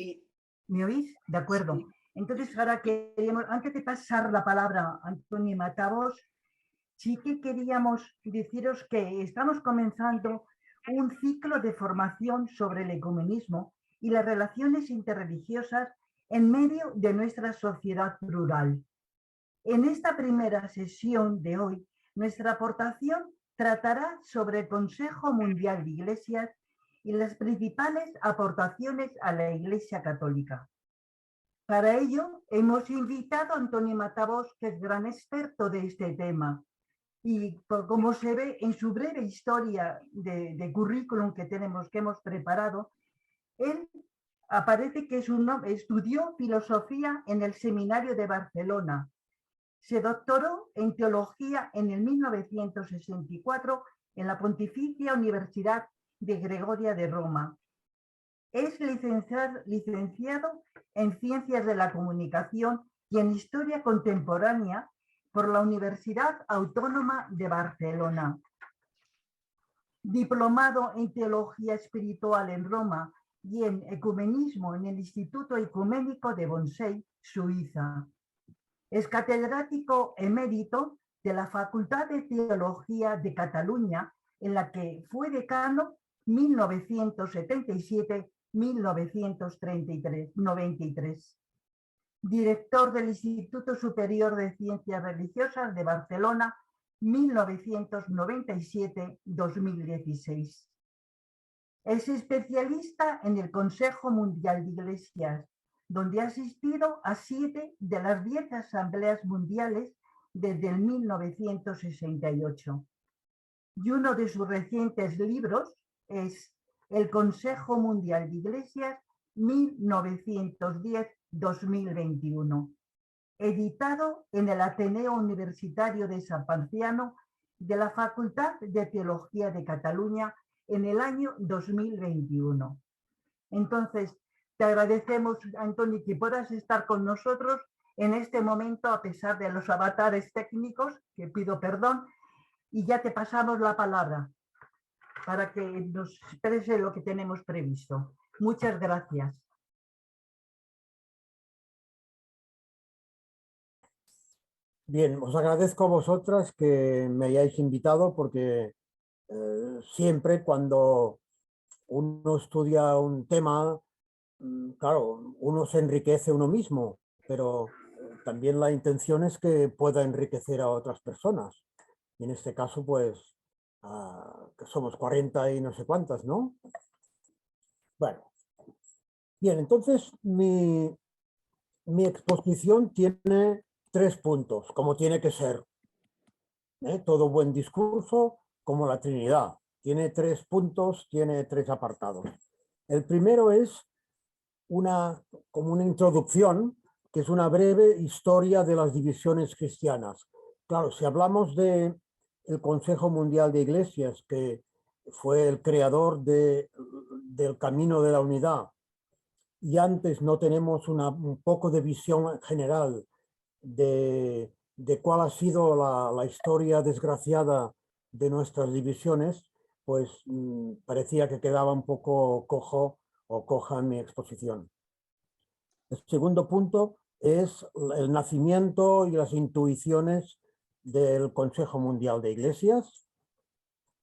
Y ¿Me oís? De acuerdo. sí, Entonces, ahora queríamos, antes de pasar la palabra a Antonio Matavos, sí que queríamos deciros que estamos comenzando un ciclo de formación sobre el ecumenismo y las relaciones interreligiosas en medio de nuestra sociedad plural. En esta primera sesión de hoy, nuestra aportación tratará sobre el Consejo Mundial de Iglesias y las principales aportaciones a la Iglesia Católica. Para ello, hemos invitado a Antonio Matavos, que es gran experto de este tema. Y como se ve en su breve historia de currículum que hemos preparado, él aparece que estudió filosofía en el Seminario de Barcelona. Se doctoró en teología en el 1964 en la Pontificia Universidad de Gregoria de Roma. Es licenciado en Ciencias de la Comunicación y en Historia Contemporánea por la Universidad Autónoma de Barcelona. Diplomado en Teología Espiritual en Roma y en Ecumenismo en el Instituto Ecuménico de Bonsey, Suiza. Es catedrático emérito de la Facultad de Teología de Cataluña, en la que fue decano 1977-1993. Director del Instituto Superior de Ciencias Religiosas de Barcelona, 1997-2016. Es especialista en el Consejo Mundial de Iglesias, donde ha asistido a 7 de las 10 asambleas mundiales desde el 1968. Y uno de sus recientes libros es El Consejo Mundial de Iglesias 1910-2021, editado en el Ateneo Universitario de San Panciano de la Facultad de Teología de Cataluña en el año 2021. Entonces, te agradecemos, Antonio, que puedas estar con nosotros en este momento, a pesar de los avatares técnicos, que pido perdón, y ya te pasamos la palabra para que nos exprese lo que tenemos previsto. Muchas gracias. Bien, os agradezco a vosotras que me hayáis invitado porque siempre cuando uno estudia un tema, claro, uno se enriquece uno mismo, pero también la intención es que pueda enriquecer a otras personas. Y en este caso, pues, que somos 40 y no sé cuántas, ¿no? Bueno, bien, entonces mi exposición tiene 3 puntos, como tiene que ser. Todo buen discurso, como la Trinidad. Tiene 3 puntos, tiene 3 apartados. El primero es como una introducción, que es una breve historia de las divisiones cristianas. Claro, si hablamos del Consejo Mundial de Iglesias, que fue el creador del camino de la unidad, y antes no tenemos un poco de visión general de cuál ha sido la historia desgraciada de nuestras divisiones, pues parecía que quedaba un poco cojo o coja en mi exposición. El segundo punto es el nacimiento y las intuiciones del Consejo Mundial de Iglesias,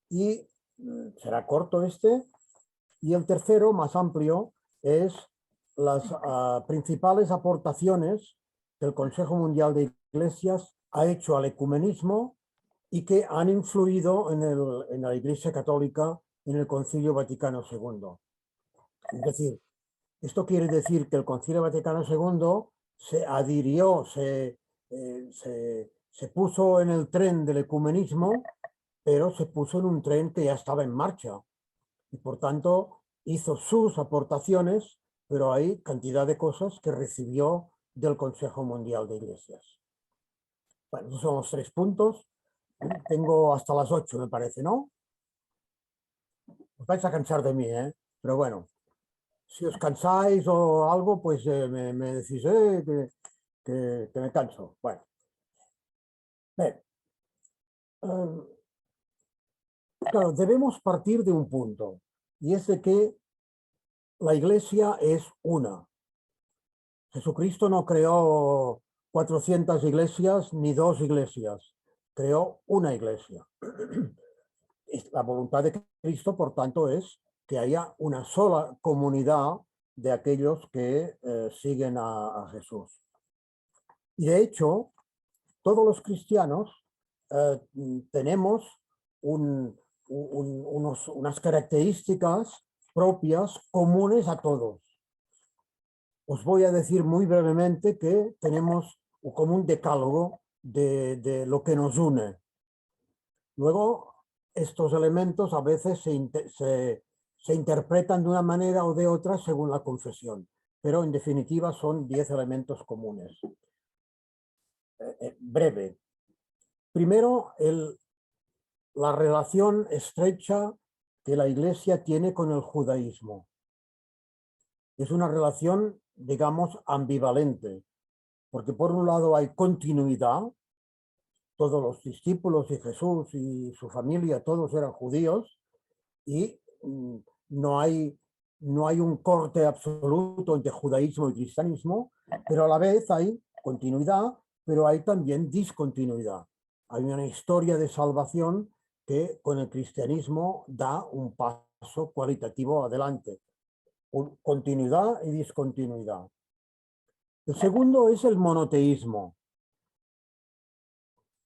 y será corto este. Y el tercero, más amplio, es las principales aportaciones que el Consejo Mundial de Iglesias ha hecho al ecumenismo y que han influido en la Iglesia Católica en el Concilio Vaticano II. Es decir, esto quiere decir que el Concilio Vaticano II se adhirió, se puso en el tren del ecumenismo, pero se puso en un tren que ya estaba en marcha. Y por tanto hizo sus aportaciones, pero hay cantidad de cosas que recibió del Consejo Mundial de Iglesias. Bueno, esos son los 3 puntos. Tengo hasta las 8, me parece, ¿no? Os vais a cansar de mí, ¿eh? Pero bueno, si os cansáis o algo, pues me decís que me canso. Bueno, bien. Claro, debemos partir de un punto, y es de que la iglesia es una. Jesucristo no creó 400 iglesias ni 2 iglesias, creó una iglesia. La voluntad de Cristo, por tanto, es que haya una sola comunidad de aquellos que siguen a Jesús. Y de hecho, todos los cristianos tenemos unas características propias comunes a todos. Os voy a decir muy brevemente que tenemos como un decálogo de lo que nos une. Luego, estos elementos a veces se interpretan de una manera o de otra según la confesión, pero en definitiva son 10 elementos comunes. Breve. Primero, la relación estrecha que la Iglesia tiene con el judaísmo. Es una relación, digamos, ambivalente, porque por un lado hay continuidad, todos los discípulos y Jesús y su familia, todos eran judíos, y no hay un corte absoluto entre judaísmo y cristianismo, pero a la vez hay continuidad, pero hay también discontinuidad. Hay una historia de salvación que con el cristianismo da un paso cualitativo adelante. Continuidad y discontinuidad. El segundo es el monoteísmo.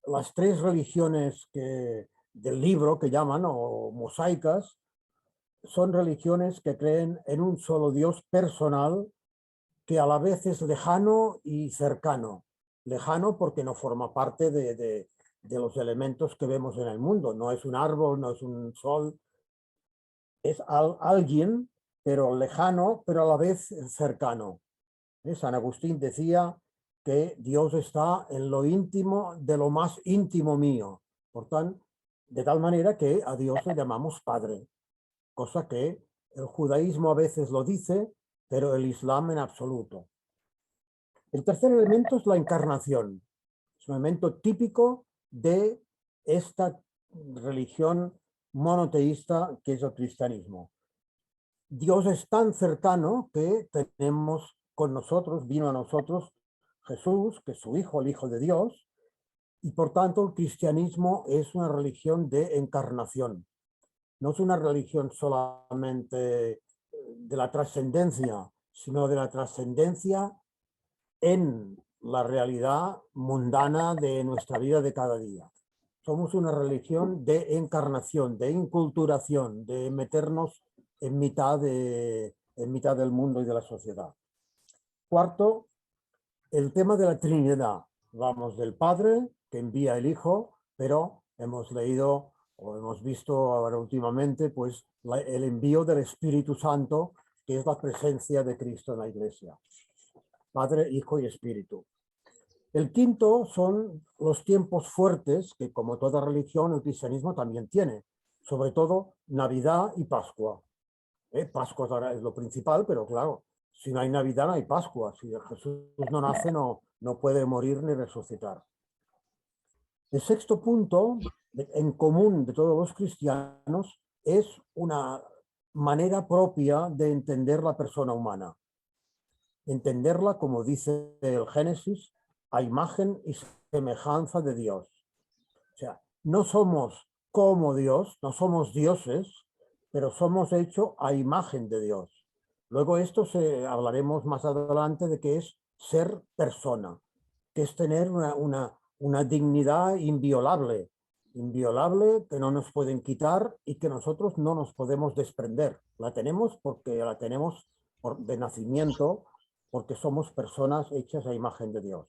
Las 3 religiones del libro que llaman, o mosaicas, son religiones que creen en un solo Dios personal que a la vez es lejano y cercano. Lejano porque no forma parte de los elementos que vemos en el mundo. No es un árbol, no es un sol. Es alguien, pero lejano, pero a la vez cercano. San Agustín decía que Dios está en lo íntimo de lo más íntimo mío. Por tanto, de tal manera que a Dios le llamamos Padre, cosa que el judaísmo a veces lo dice, pero el Islam en absoluto. El tercer elemento es la encarnación. Es un elemento típico de esta religión monoteísta que es el cristianismo. Dios es tan cercano que tenemos con nosotros, vino a nosotros Jesús, que es su Hijo, el Hijo de Dios, y por tanto el cristianismo es una religión de encarnación. No es una religión solamente de la trascendencia, sino de la trascendencia en la realidad mundana de nuestra vida de cada día. Somos una religión de encarnación, de inculturación, de meternos en mitad del mundo y de la sociedad. Cuarto, el tema de la Trinidad. Vamos del Padre, que envía el Hijo, pero hemos leído o hemos visto ahora últimamente pues, el envío del Espíritu Santo, que es la presencia de Cristo en la Iglesia. Padre, Hijo y Espíritu. El quinto son los tiempos fuertes, que como toda religión, el cristianismo también tiene, sobre todo Navidad y Pascua. Pascua ahora es lo principal, pero claro, si no hay Navidad no hay Pascua. Si Jesús no nace, no puede morir ni resucitar. El sexto punto en común de todos los cristianos es una manera propia de entender la persona humana. Entenderla, como dice el Génesis, a imagen y semejanza de Dios. O sea, no somos como Dios, no somos dioses, pero somos hechos a imagen de Dios. Luego esto hablaremos más adelante de qué es ser persona, que es tener una dignidad inviolable, que no nos pueden quitar y que nosotros no nos podemos desprender. La tenemos porque la tenemos de nacimiento, porque somos personas hechas a imagen de Dios.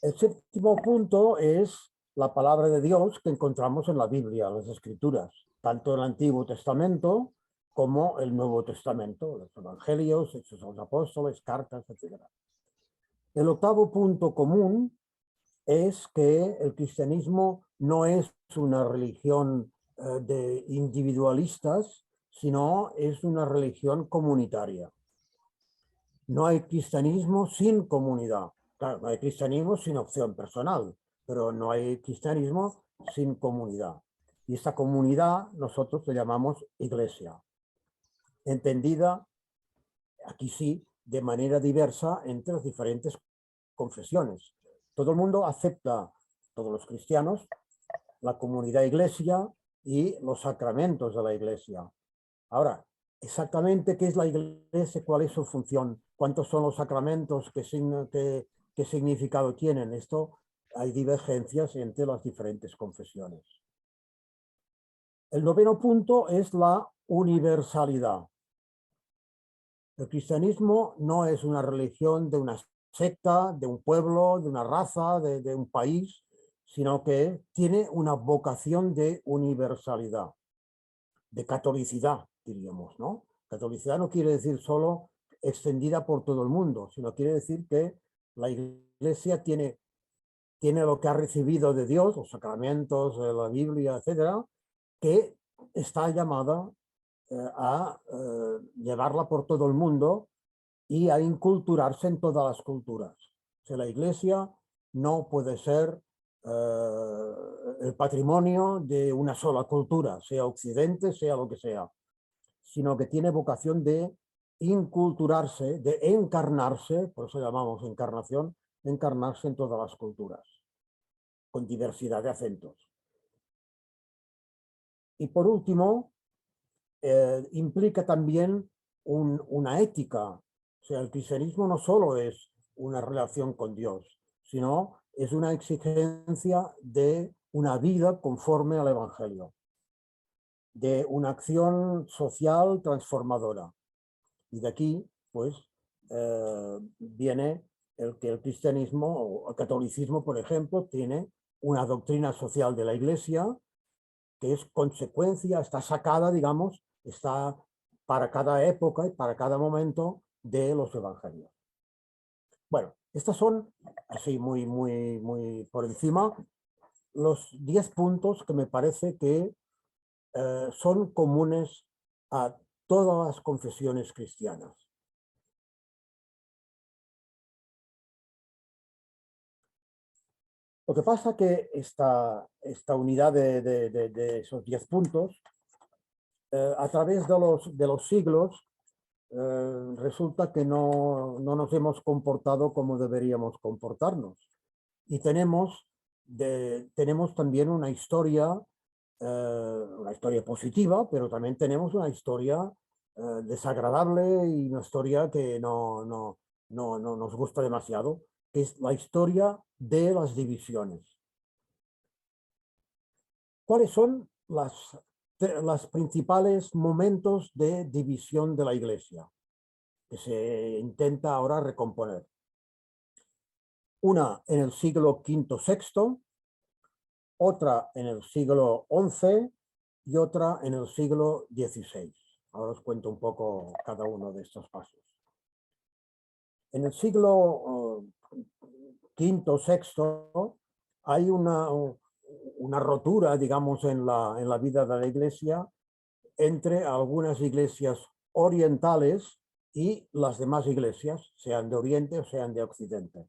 El séptimo punto es la palabra de Dios que encontramos en la Biblia, las Escrituras, tanto el Antiguo Testamento como el Nuevo Testamento, los Evangelios, Hechos de los Apóstoles, cartas, etc. El octavo punto común es que el cristianismo no es una religión de individualistas, sino es una religión comunitaria. No hay cristianismo sin comunidad. Claro, no hay cristianismo sin opción personal, pero no hay cristianismo sin comunidad. Y esta comunidad nosotros le llamamos iglesia. entendida, aquí sí, de manera diversa entre las diferentes confesiones. Todo el mundo acepta, todos los cristianos, la comunidad iglesia y los sacramentos de la iglesia. Ahora, exactamente qué es la iglesia, cuál es su función, cuántos son los sacramentos, qué significado tienen. Esto hay divergencias entre las diferentes confesiones. El noveno punto es la universalidad. El cristianismo no es una religión de una secta, de un pueblo, de una raza, de un país, sino que tiene una vocación de universalidad, de catolicidad, diríamos, ¿no? Catolicidad no quiere decir solo extendida por todo el mundo, sino quiere decir que la Iglesia tiene lo que ha recibido de Dios, los sacramentos, la Biblia, etcétera, que está llamada a llevarla por todo el mundo y a inculturarse en todas las culturas. O sea, la Iglesia no puede ser el patrimonio de una sola cultura, sea Occidente, sea lo que sea, sino que tiene vocación de inculturarse, de encarnarse, por eso llamamos encarnación, encarnarse en todas las culturas, con diversidad de acentos. Y por último, implica también una ética. O sea, el cristianismo no solo es una relación con Dios, sino es una exigencia de una vida conforme al Evangelio, de una acción social transformadora. Y de aquí, pues, viene el que el cristianismo o el catolicismo, por ejemplo, tiene una doctrina social de la Iglesia que es consecuencia, está sacada, digamos, está para cada época y para cada momento de los evangelios. Bueno, estas son, así muy por encima, los 10 puntos que me parece que son comunes a todas las confesiones cristianas. Lo que pasa que esta unidad de esos 10 puntos, a través de los siglos, resulta que no nos hemos comportado como deberíamos comportarnos. Y tenemos también una historia positiva, pero también tenemos una historia desagradable y una historia que no nos gusta demasiado, que es la historia de las divisiones. ¿Cuáles son los principales momentos de división de la Iglesia que se intenta ahora recomponer? Una en el siglo V-VI, otra en el siglo XI y otra en el siglo XVI. Ahora os cuento un poco cada uno de estos pasos. En el siglo V-VI hay una rotura, digamos, en la vida de la Iglesia entre algunas iglesias orientales y las demás iglesias, sean de Oriente o sean de Occidente.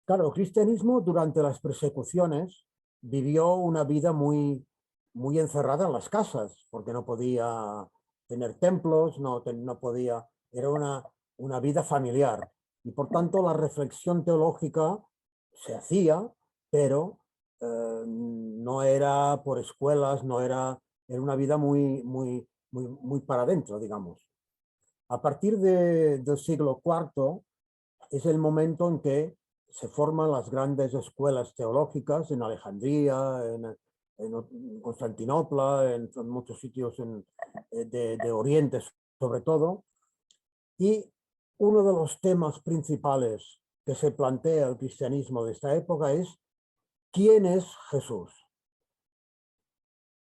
Claro, el cristianismo durante las persecuciones vivió una vida muy encerrada en las casas, porque no podía tener templos, no podía, era una vida familiar. Y por tanto la reflexión teológica se hacía, pero no era por escuelas, era una vida muy para adentro, digamos. A partir del siglo IV es el momento en que se forman las grandes escuelas teológicas en Alejandría, en Constantinopla, en muchos sitios de Oriente sobre todo. Y uno de los temas principales que se plantea el cristianismo de esta época es ¿quién es Jesús?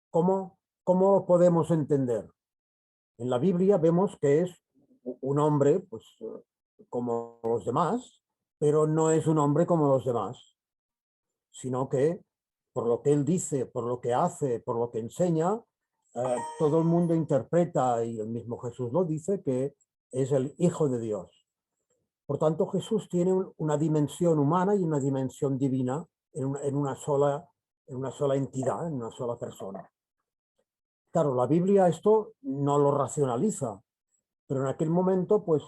¿Cómo lo podemos entender? En la Biblia vemos que es un hombre, pues, como los demás, pero no es un hombre como los demás, sino que por lo que él dice, por lo que hace, por lo que enseña, todo el mundo interpreta, y el mismo Jesús lo dice, que es el Hijo de Dios. Por tanto, Jesús tiene una dimensión humana y una dimensión divina en una sola entidad, en una sola persona. Claro, la Biblia esto no lo racionaliza, pero en aquel momento pues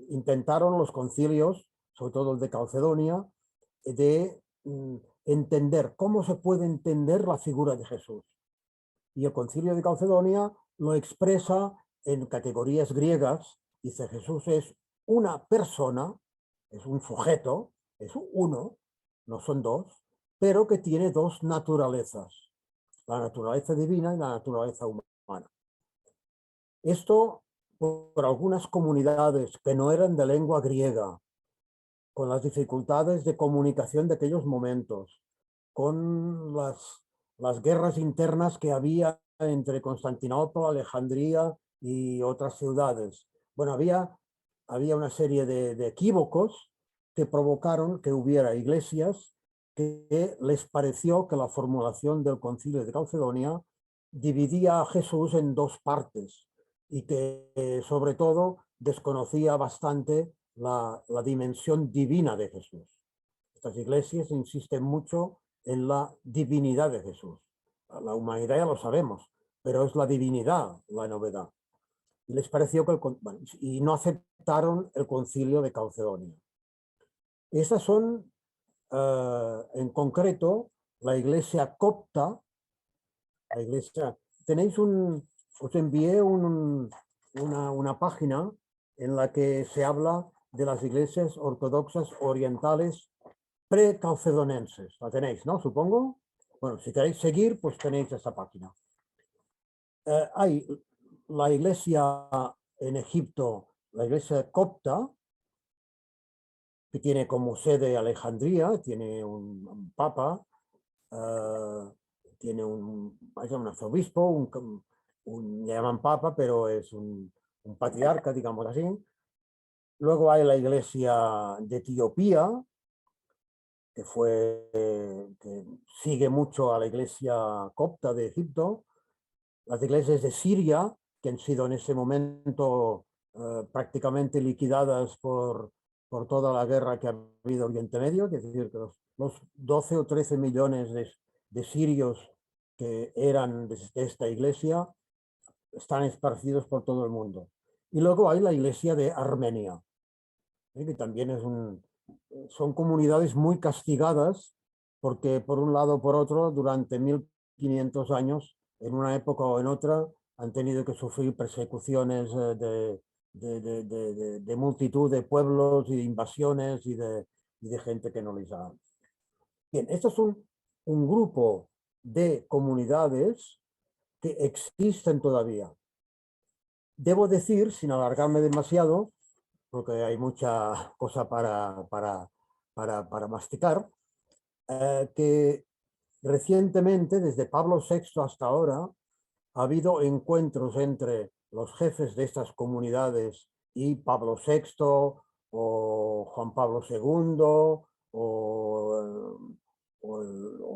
intentaron los concilios, sobre todo el de Calcedonia, de entender cómo se puede entender la figura de Jesús. Y el concilio de Calcedonia lo expresa en categorías griegas. Dice, Jesús es una persona, es un sujeto, es uno, no son dos, pero que tiene dos naturalezas, la naturaleza divina y la naturaleza humana. Esto por algunas comunidades que no eran de lengua griega, con las dificultades de comunicación de aquellos momentos, con las guerras internas que había entre Constantinopla, Alejandría y otras ciudades. Bueno, había una serie de equívocos que provocaron que hubiera iglesias que les pareció que la formulación del Concilio de Calcedonia dividía a Jesús en dos partes y que sobre todo desconocía bastante la dimensión divina de Jesús. Estas iglesias insisten mucho en la divinidad de Jesús. La humanidad ya lo sabemos, pero es la divinidad la novedad. Y les pareció que y no aceptaron el concilio de Calcedonia. Estas son, en concreto, la iglesia copta, la iglesia... Os envié una página en la que se habla de las iglesias ortodoxas orientales precalcedonenses. La tenéis, ¿no? Supongo. Bueno, si queréis seguir, pues tenéis esta página. Hay la iglesia en Egipto, la iglesia copta, que tiene como sede Alejandría, tiene un papa, tiene un arzobispo, le llaman papa, pero es un patriarca, digamos así. Luego hay la iglesia de Etiopía, que sigue mucho a la iglesia copta de Egipto. Las iglesias de Siria, que han sido en ese momento prácticamente liquidadas por toda la guerra que ha habido en Oriente Medio, es decir, que los 12 o 13 millones de sirios que eran de esta iglesia están esparcidos por todo el mundo. Y luego hay la iglesia de Armenia, que también son comunidades muy castigadas porque por un lado o por otro durante 1500 años, en una época o en otra, han tenido que sufrir persecuciones de multitud de pueblos y de invasiones y de gente que no les ha... Bien, esto es un grupo de comunidades que existen todavía. Debo decir, sin alargarme demasiado, porque hay mucha cosa para masticar, que recientemente, desde Pablo VI hasta ahora, ha habido encuentros entre los jefes de estas comunidades y Pablo VI o Juan Pablo II o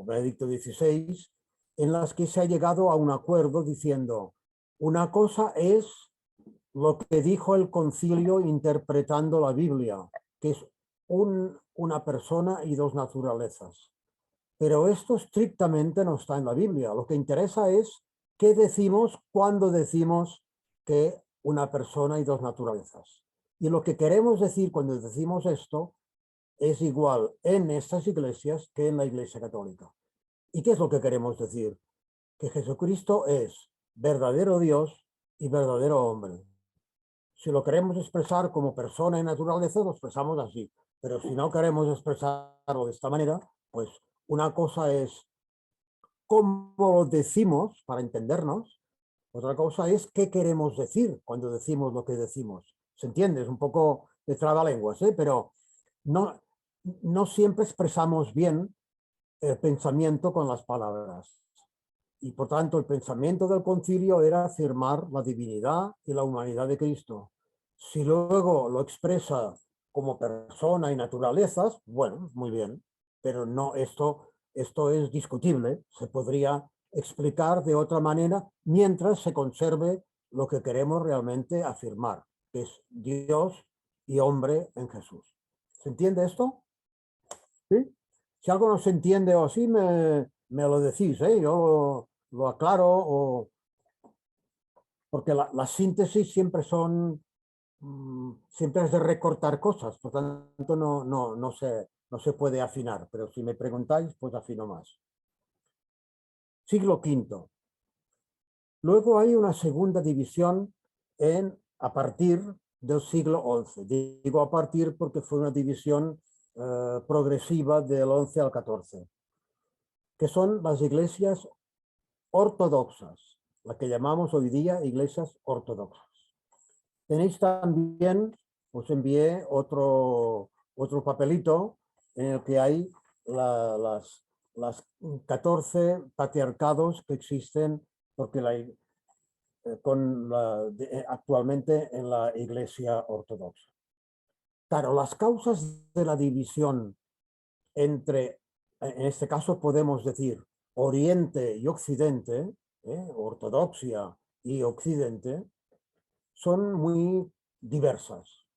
Benedicto XVI, en las que se ha llegado a un acuerdo diciendo, una cosa es lo que dijo el concilio interpretando la Biblia, que es una persona y dos naturalezas. Pero esto estrictamente no está en la Biblia. Lo que interesa es qué decimos cuando decimos que una persona y dos naturalezas. Y lo que queremos decir cuando decimos esto es igual en estas iglesias que en la Iglesia Católica. ¿Y qué es lo que queremos decir? Que Jesucristo es verdadero Dios y verdadero hombre. Si lo queremos expresar como persona y naturaleza, lo expresamos así. Pero si no queremos expresarlo de esta manera, pues una cosa es cómo lo decimos para entendernos, otra cosa es qué queremos decir cuando decimos lo que decimos. ¿Se entiende? Es un poco de trabalenguas, pero no siempre expresamos bien el pensamiento con las palabras. Y por tanto, el pensamiento del concilio era afirmar la divinidad y la humanidad de Cristo. Si luego lo expresa como persona y naturalezas, bueno, muy bien, pero no, esto es discutible, se podría explicar de otra manera mientras se conserve lo que queremos realmente afirmar, que es Dios y hombre en Jesús. ¿Se entiende esto? ¿Sí? Si algo no se entiende o así, me lo decís, ¿eh? Yo lo aclaro porque la síntesis siempre siempre es de recortar cosas, por tanto no se puede afinar, pero si me preguntáis, pues afino más. Siglo V. Luego hay una segunda división a partir del siglo XI. Digo a partir porque fue una división progresiva del XI al XIV, que son las iglesias ortodoxas, la que llamamos hoy día iglesias ortodoxas. Tenéis también, os envié otro papelito en el que hay las 14 patriarcados que existen porque actualmente en la Iglesia Ortodoxa. Claro, las causas de la división entre, en este caso podemos decir, Oriente y Occidente, Ortodoxia y Occidente, son muy diversas.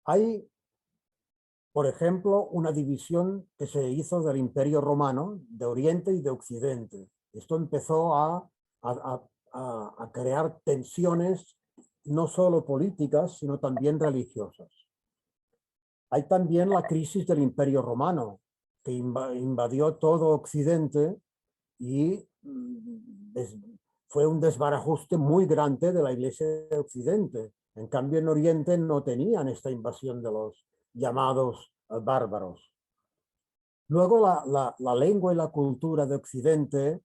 Hay, por ejemplo, una división que se hizo del Imperio Romano, de Oriente y de Occidente. Esto empezó a crear tensiones no solo políticas, sino también religiosas. Hay también la crisis del Imperio Romano, que invadió todo Occidente y fue un desbarajuste muy grande de la Iglesia de Occidente. En cambio, en Oriente no tenían esta invasión de los llamados bárbaros. Luego, la lengua y la cultura de Occidente,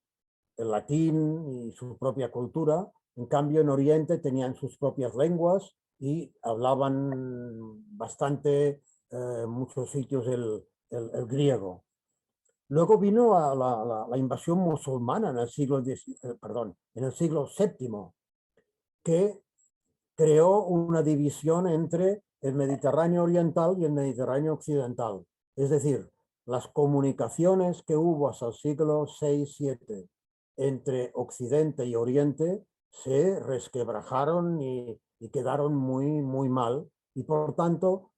el latín y su propia cultura, en cambio, en Oriente tenían sus propias lenguas y hablaban bastante, muchos sitios, el griego. Luego vino la invasión musulmana en el siglo VII, que creó una división entre el Mediterráneo oriental y el Mediterráneo occidental. Es decir, las comunicaciones que hubo hasta el siglo VI-VII entre Occidente y Oriente se resquebrajaron y quedaron muy mal. Y por tanto,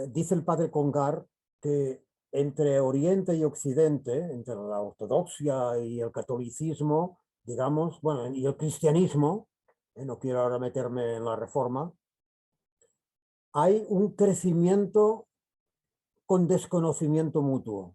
dice el padre Congar que entre Oriente y Occidente, entre la ortodoxia y el catolicismo, digamos, bueno, y el cristianismo, no quiero ahora meterme en la reforma, hay un crecimiento con desconocimiento mutuo. O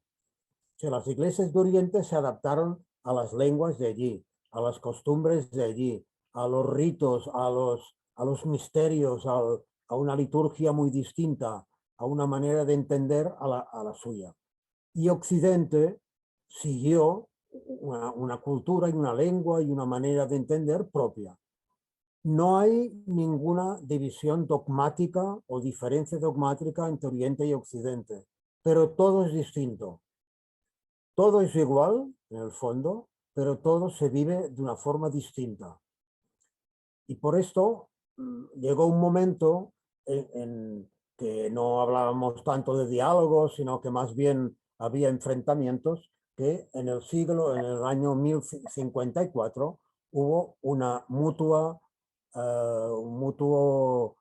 sea, las iglesias de Oriente se adaptaron a las lenguas de allí, a las costumbres de allí, a los ritos, a los misterios, a una liturgia muy distinta, a una manera de entender a la suya. Y Occidente siguió una cultura y una lengua y una manera de entender propia. No hay ninguna división dogmática o diferencia dogmática entre Oriente y Occidente, pero todo es distinto. Todo es igual, en el fondo, pero todo se vive de una forma distinta. Y por esto llegó un momento en que no hablábamos tanto de diálogos, sino que más bien había enfrentamientos, que en el año 1054, hubo una un mutuo,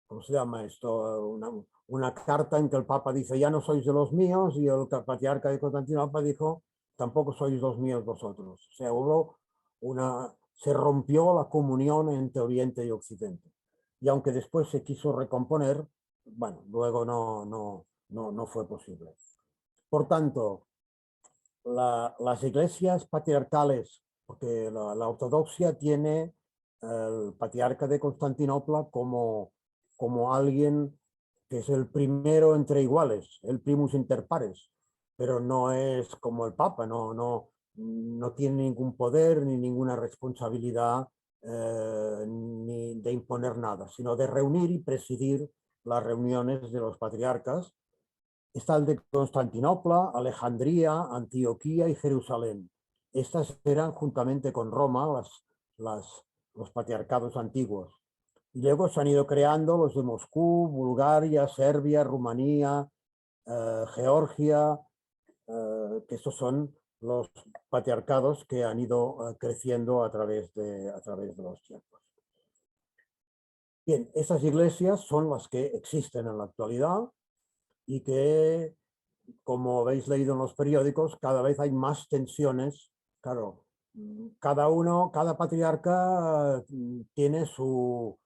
¿cómo se llama esto? Una carta en que el Papa dice, ya no sois de los míos, y el patriarca de Constantinopla dijo, tampoco sois los míos vosotros. O sea, se rompió la comunión entre Oriente y Occidente. Y aunque después se quiso recomponer, bueno, luego no fue posible. Por tanto, las iglesias patriarcales, porque la ortodoxia tiene el patriarca de Constantinopla como alguien que es el primero entre iguales, el primus inter pares, pero no es como el Papa, no tiene ningún poder ni ninguna responsabilidad ni de imponer nada, sino de reunir y presidir las reuniones de los patriarcas. Está el de Constantinopla, Alejandría, Antioquía y Jerusalén. Estas eran, juntamente con Roma, los patriarcados antiguos. Y luego se han ido creando los de Moscú, Bulgaria, Serbia, Rumanía, Georgia, que estos son los patriarcados que han ido creciendo a través de los tiempos. Bien, esas iglesias son las que existen en la actualidad y que, como habéis leído en los periódicos, cada vez hay más tensiones. Claro, cada patriarca tiene sus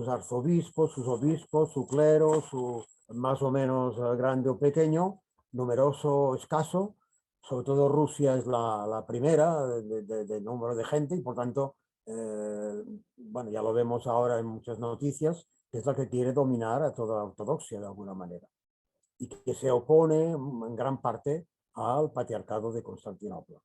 arzobispos, sus obispos, su clero, su más o menos grande o pequeño, numeroso o escaso. Sobre todo Rusia es la primera de número de gente y por tanto, bueno, ya lo vemos ahora en muchas noticias, que es la que quiere dominar a toda la ortodoxia de alguna manera y que se opone en gran parte al patriarcado de Constantinopla.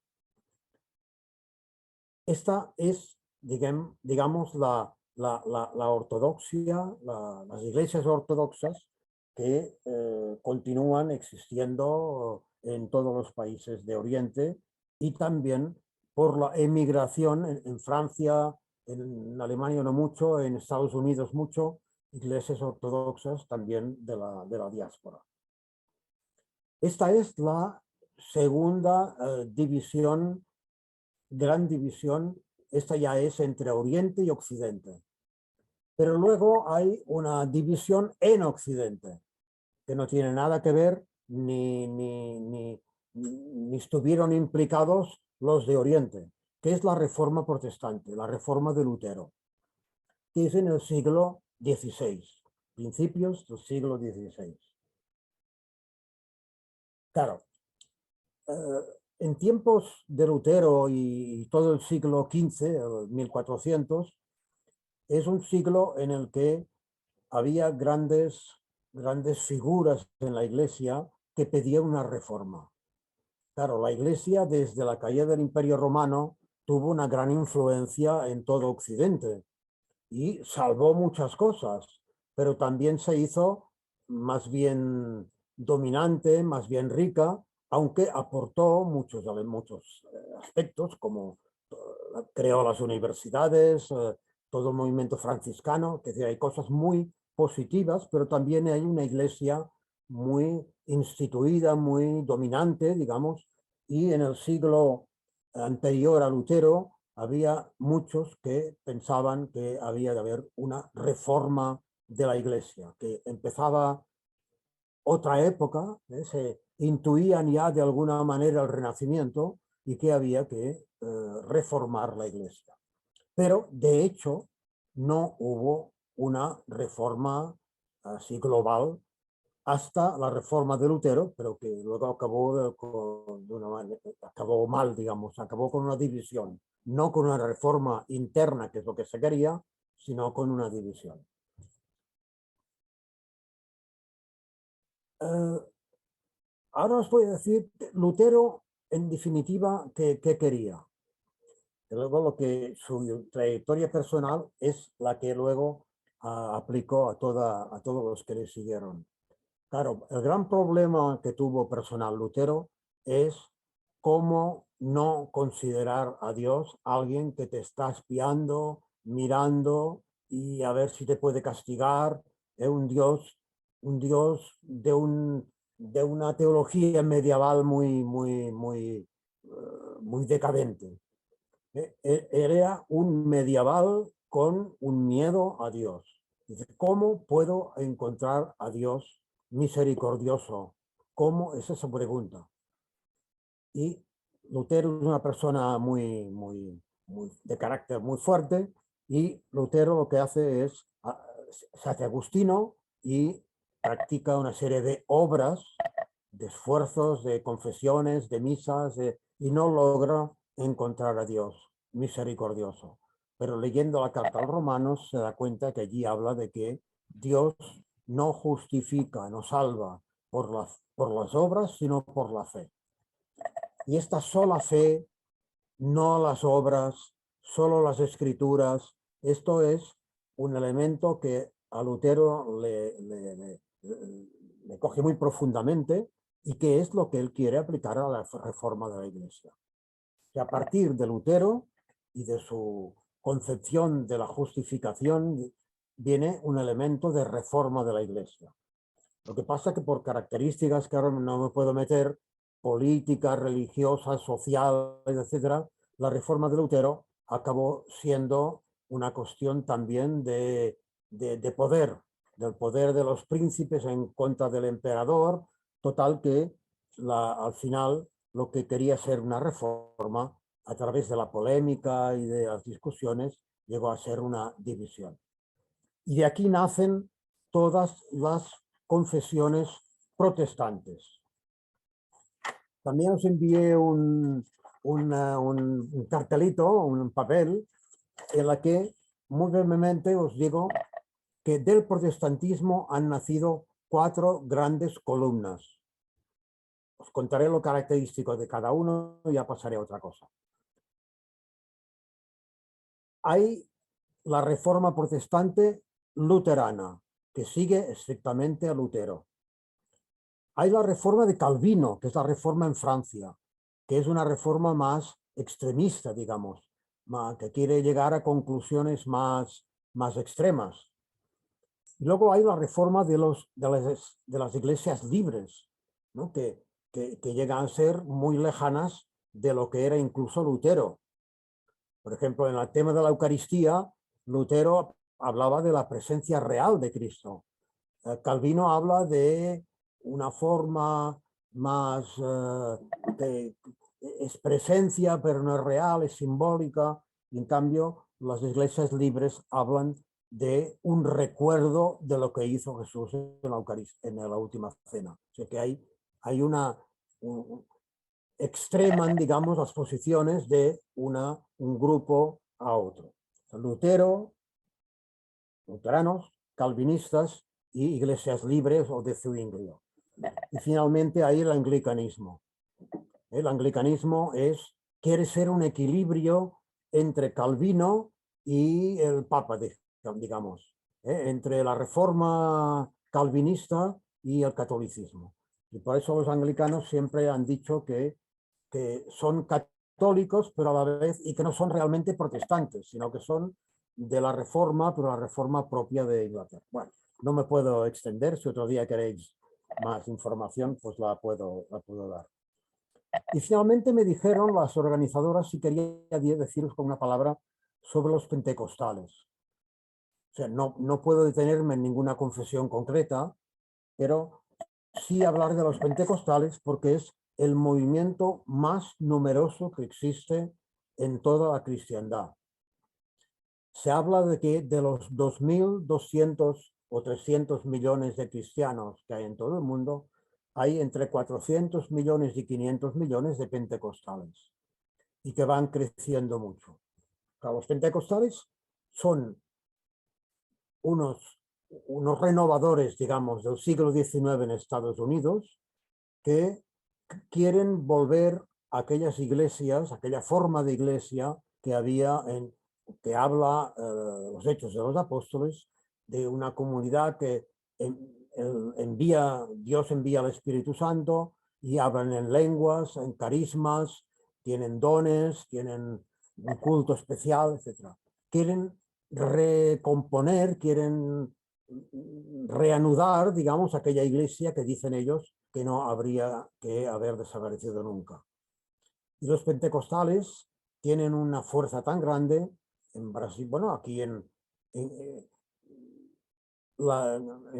Esta es, digamos, la ortodoxia, las iglesias ortodoxas que continúan existiendo en todos los países de Oriente y también por la emigración en Francia, en Alemania no mucho, en Estados Unidos mucho, iglesias ortodoxas también de la diáspora. Esta es la segunda gran división, esta ya es entre Oriente y Occidente. Pero luego hay una división en Occidente, que no tiene nada que ver ni estuvieron implicados los de Oriente, que es la Reforma Protestante, la Reforma de Lutero, que es en el siglo XVI, principios del siglo XVI. Claro, en tiempos de Lutero y todo el siglo XV, 1400, es un siglo en el que había grandes figuras en la Iglesia que pedían una reforma. Claro, la Iglesia desde la caída del Imperio Romano tuvo una gran influencia en todo Occidente y salvó muchas cosas, pero también se hizo más bien dominante, más bien rica, aunque aportó muchos aspectos, como creó las universidades, todo el movimiento franciscano, que hay cosas muy positivas, pero también hay una iglesia muy instituida, muy dominante, digamos, y en el siglo anterior a Lutero había muchos que pensaban que había de haber una reforma de la iglesia, que empezaba otra época, se intuían ya de alguna manera el Renacimiento y que había que reformar la iglesia. Pero de hecho no hubo una reforma así global hasta la reforma de Lutero, pero que luego acabó mal, digamos, acabó con una división, no con una reforma interna, que es lo que se quería, sino con una división. Ahora os voy a decir, Lutero, en definitiva, ¿qué quería? Luego lo que su trayectoria personal es la que luego aplicó a todos los que le siguieron. Claro, el gran problema que tuvo personal Lutero es cómo no considerar a Dios alguien que te está espiando, mirando y a ver si te puede castigar. Es un Dios de una teología medieval muy decadente. Era un medieval con un miedo a Dios. Dice, ¿cómo puedo encontrar a Dios misericordioso? ¿Cómo? Es esa pregunta. Y Lutero es una persona de carácter muy fuerte y Lutero lo que hace es, se hace agustino y practica una serie de obras, de esfuerzos, de confesiones, de misas, y no logra encontrar a Dios misericordioso. Pero leyendo la carta a los romanos se da cuenta que allí habla de que Dios no justifica, no salva por las obras, sino por la fe. Y esta sola fe, no las obras, solo las escrituras, esto es un elemento que a Lutero le coge muy profundamente y que es lo que él quiere aplicar a la reforma de la Iglesia. Que a partir de Lutero y de su concepción de la justificación viene un elemento de reforma de la Iglesia. Lo que pasa es que por características que ahora no me puedo meter, políticas, religiosas, sociales, etcétera, la reforma de Lutero acabó siendo una cuestión también de poder, del poder de los príncipes en contra del emperador, total que al final lo que quería ser una reforma a través de la polémica y de las discusiones, llegó a ser una división. Y de aquí nacen todas las confesiones protestantes. También os envié un cartelito, un papel, en la que muy brevemente os digo que del protestantismo han nacido 4 grandes columnas. Os contaré lo característico de cada uno y ya pasaré a otra cosa. Hay la reforma protestante luterana, que sigue estrictamente a Lutero. Hay la reforma de Calvino, que es la reforma en Francia, que es una reforma más extremista, digamos, que quiere llegar a conclusiones más extremas. Y luego hay la reforma de las iglesias libres, ¿no? que llegan a ser muy lejanas de lo que era incluso Lutero. Por ejemplo, en el tema de la Eucaristía, Lutero hablaba de la presencia real de Cristo. Calvino habla de una forma más que es presencia, pero no es real, es simbólica. Y en cambio, las iglesias libres hablan de un recuerdo de lo que hizo Jesús en la Eucaristía, en la última cena. O sea que hay extreman, digamos, las posiciones de un grupo a otro. Luteranos, calvinistas y iglesias libres o de Zwinglio. Y finalmente hay el anglicanismo. El anglicanismo quiere ser un equilibrio entre Calvino y el Papa, digamos, entre la reforma calvinista y el catolicismo. Y por eso los anglicanos siempre han dicho que son católicos, pero a la vez, y que no son realmente protestantes, sino que son de la reforma, pero la reforma propia de Inglaterra. Bueno, no me puedo extender, si otro día queréis más información, pues la puedo dar. Y finalmente me dijeron las organizadoras si quería deciros con una palabra sobre los pentecostales. O sea, no puedo detenerme en ninguna confesión concreta, pero sí hablar de los pentecostales porque es el movimiento más numeroso que existe en toda la cristiandad. Se habla de que de los 2.200 o 300 millones de cristianos que hay en todo el mundo, hay entre 400 millones y 500 millones de pentecostales y que van creciendo mucho. Los pentecostales son unos renovadores, digamos, del siglo XIX en Estados Unidos, que quieren volver a aquellas iglesias, aquella forma de iglesia que había que habla los Hechos de los Apóstoles, de una comunidad que Dios envía al Espíritu Santo y hablan en lenguas, en carismas, tienen dones, tienen un culto especial, etc. Quieren recomponer, quieren reanudar, digamos, aquella iglesia que dicen ellos que no habría que haber desaparecido nunca. Y los pentecostales tienen una fuerza tan grande en Brasil, bueno, aquí en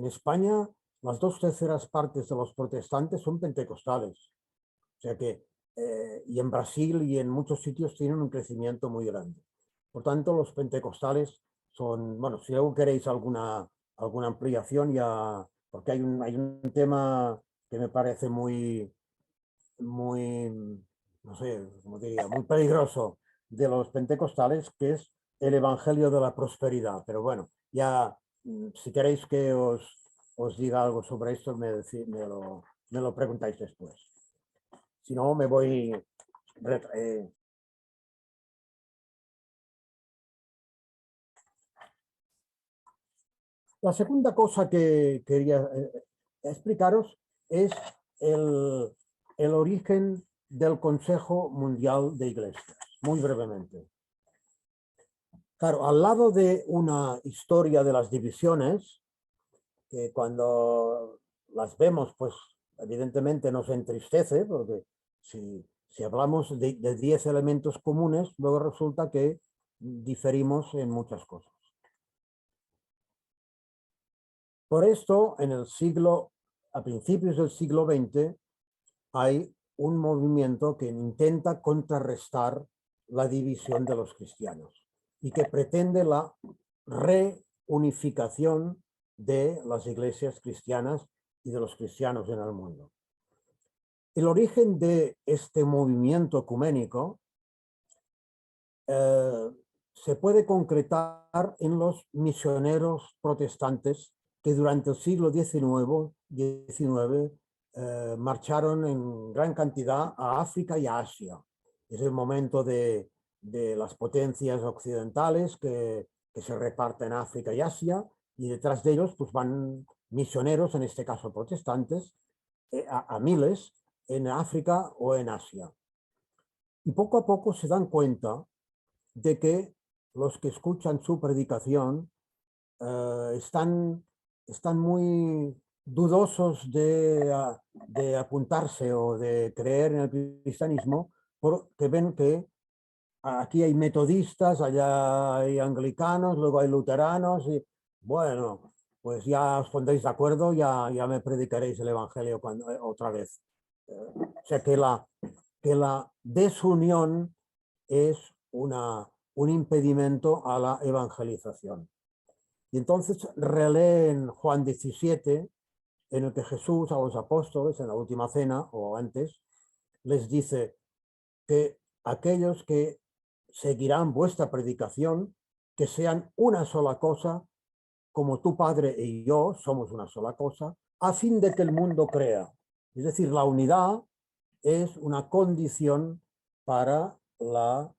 España, las 2/3 partes de los protestantes son pentecostales. O sea que, y en Brasil y en muchos sitios tienen un crecimiento muy grande. Por tanto, los pentecostales son, bueno, si luego queréis alguna ampliación, ya, porque hay un tema que me parece muy, no sé, como diría, muy peligroso de los pentecostales, que es el evangelio de la prosperidad. Pero bueno, ya, si queréis que os diga algo sobre esto, me lo preguntáis después. Si no, me voy... La segunda cosa que quería explicaros es el origen del Consejo Mundial de Iglesias, muy brevemente. Claro, al lado de una historia de las divisiones, que cuando las vemos, pues evidentemente nos entristece, porque si hablamos de 10 elementos comunes, luego resulta que diferimos en muchas cosas. Por esto, a principios del siglo XX, hay un movimiento que intenta contrarrestar la división de los cristianos y que pretende la reunificación de las iglesias cristianas y de los cristianos en el mundo. El origen de este movimiento ecuménico se puede concretar en los misioneros protestantes que durante el siglo XIX marcharon en gran cantidad a África y a Asia. Es el momento de las potencias occidentales que se reparten África y Asia, y detrás de ellos pues, van misioneros, en este caso protestantes, a miles en África o en Asia. Y poco a poco se dan cuenta de que los que escuchan su predicación están muy dudosos de apuntarse o de creer en el cristianismo, porque ven que aquí hay metodistas, allá hay anglicanos, luego hay luteranos, y bueno, pues ya os pondréis de acuerdo, ya me predicaréis el evangelio otra vez. O sea que la desunión es un impedimento a la evangelización. Y entonces releen Juan 17, en el que Jesús a los apóstoles, en la última cena o antes, les dice que aquellos que seguirán vuestra predicación, que sean una sola cosa, como tu Padre y yo somos una sola cosa, a fin de que el mundo crea. Es decir, la unidad es una condición para la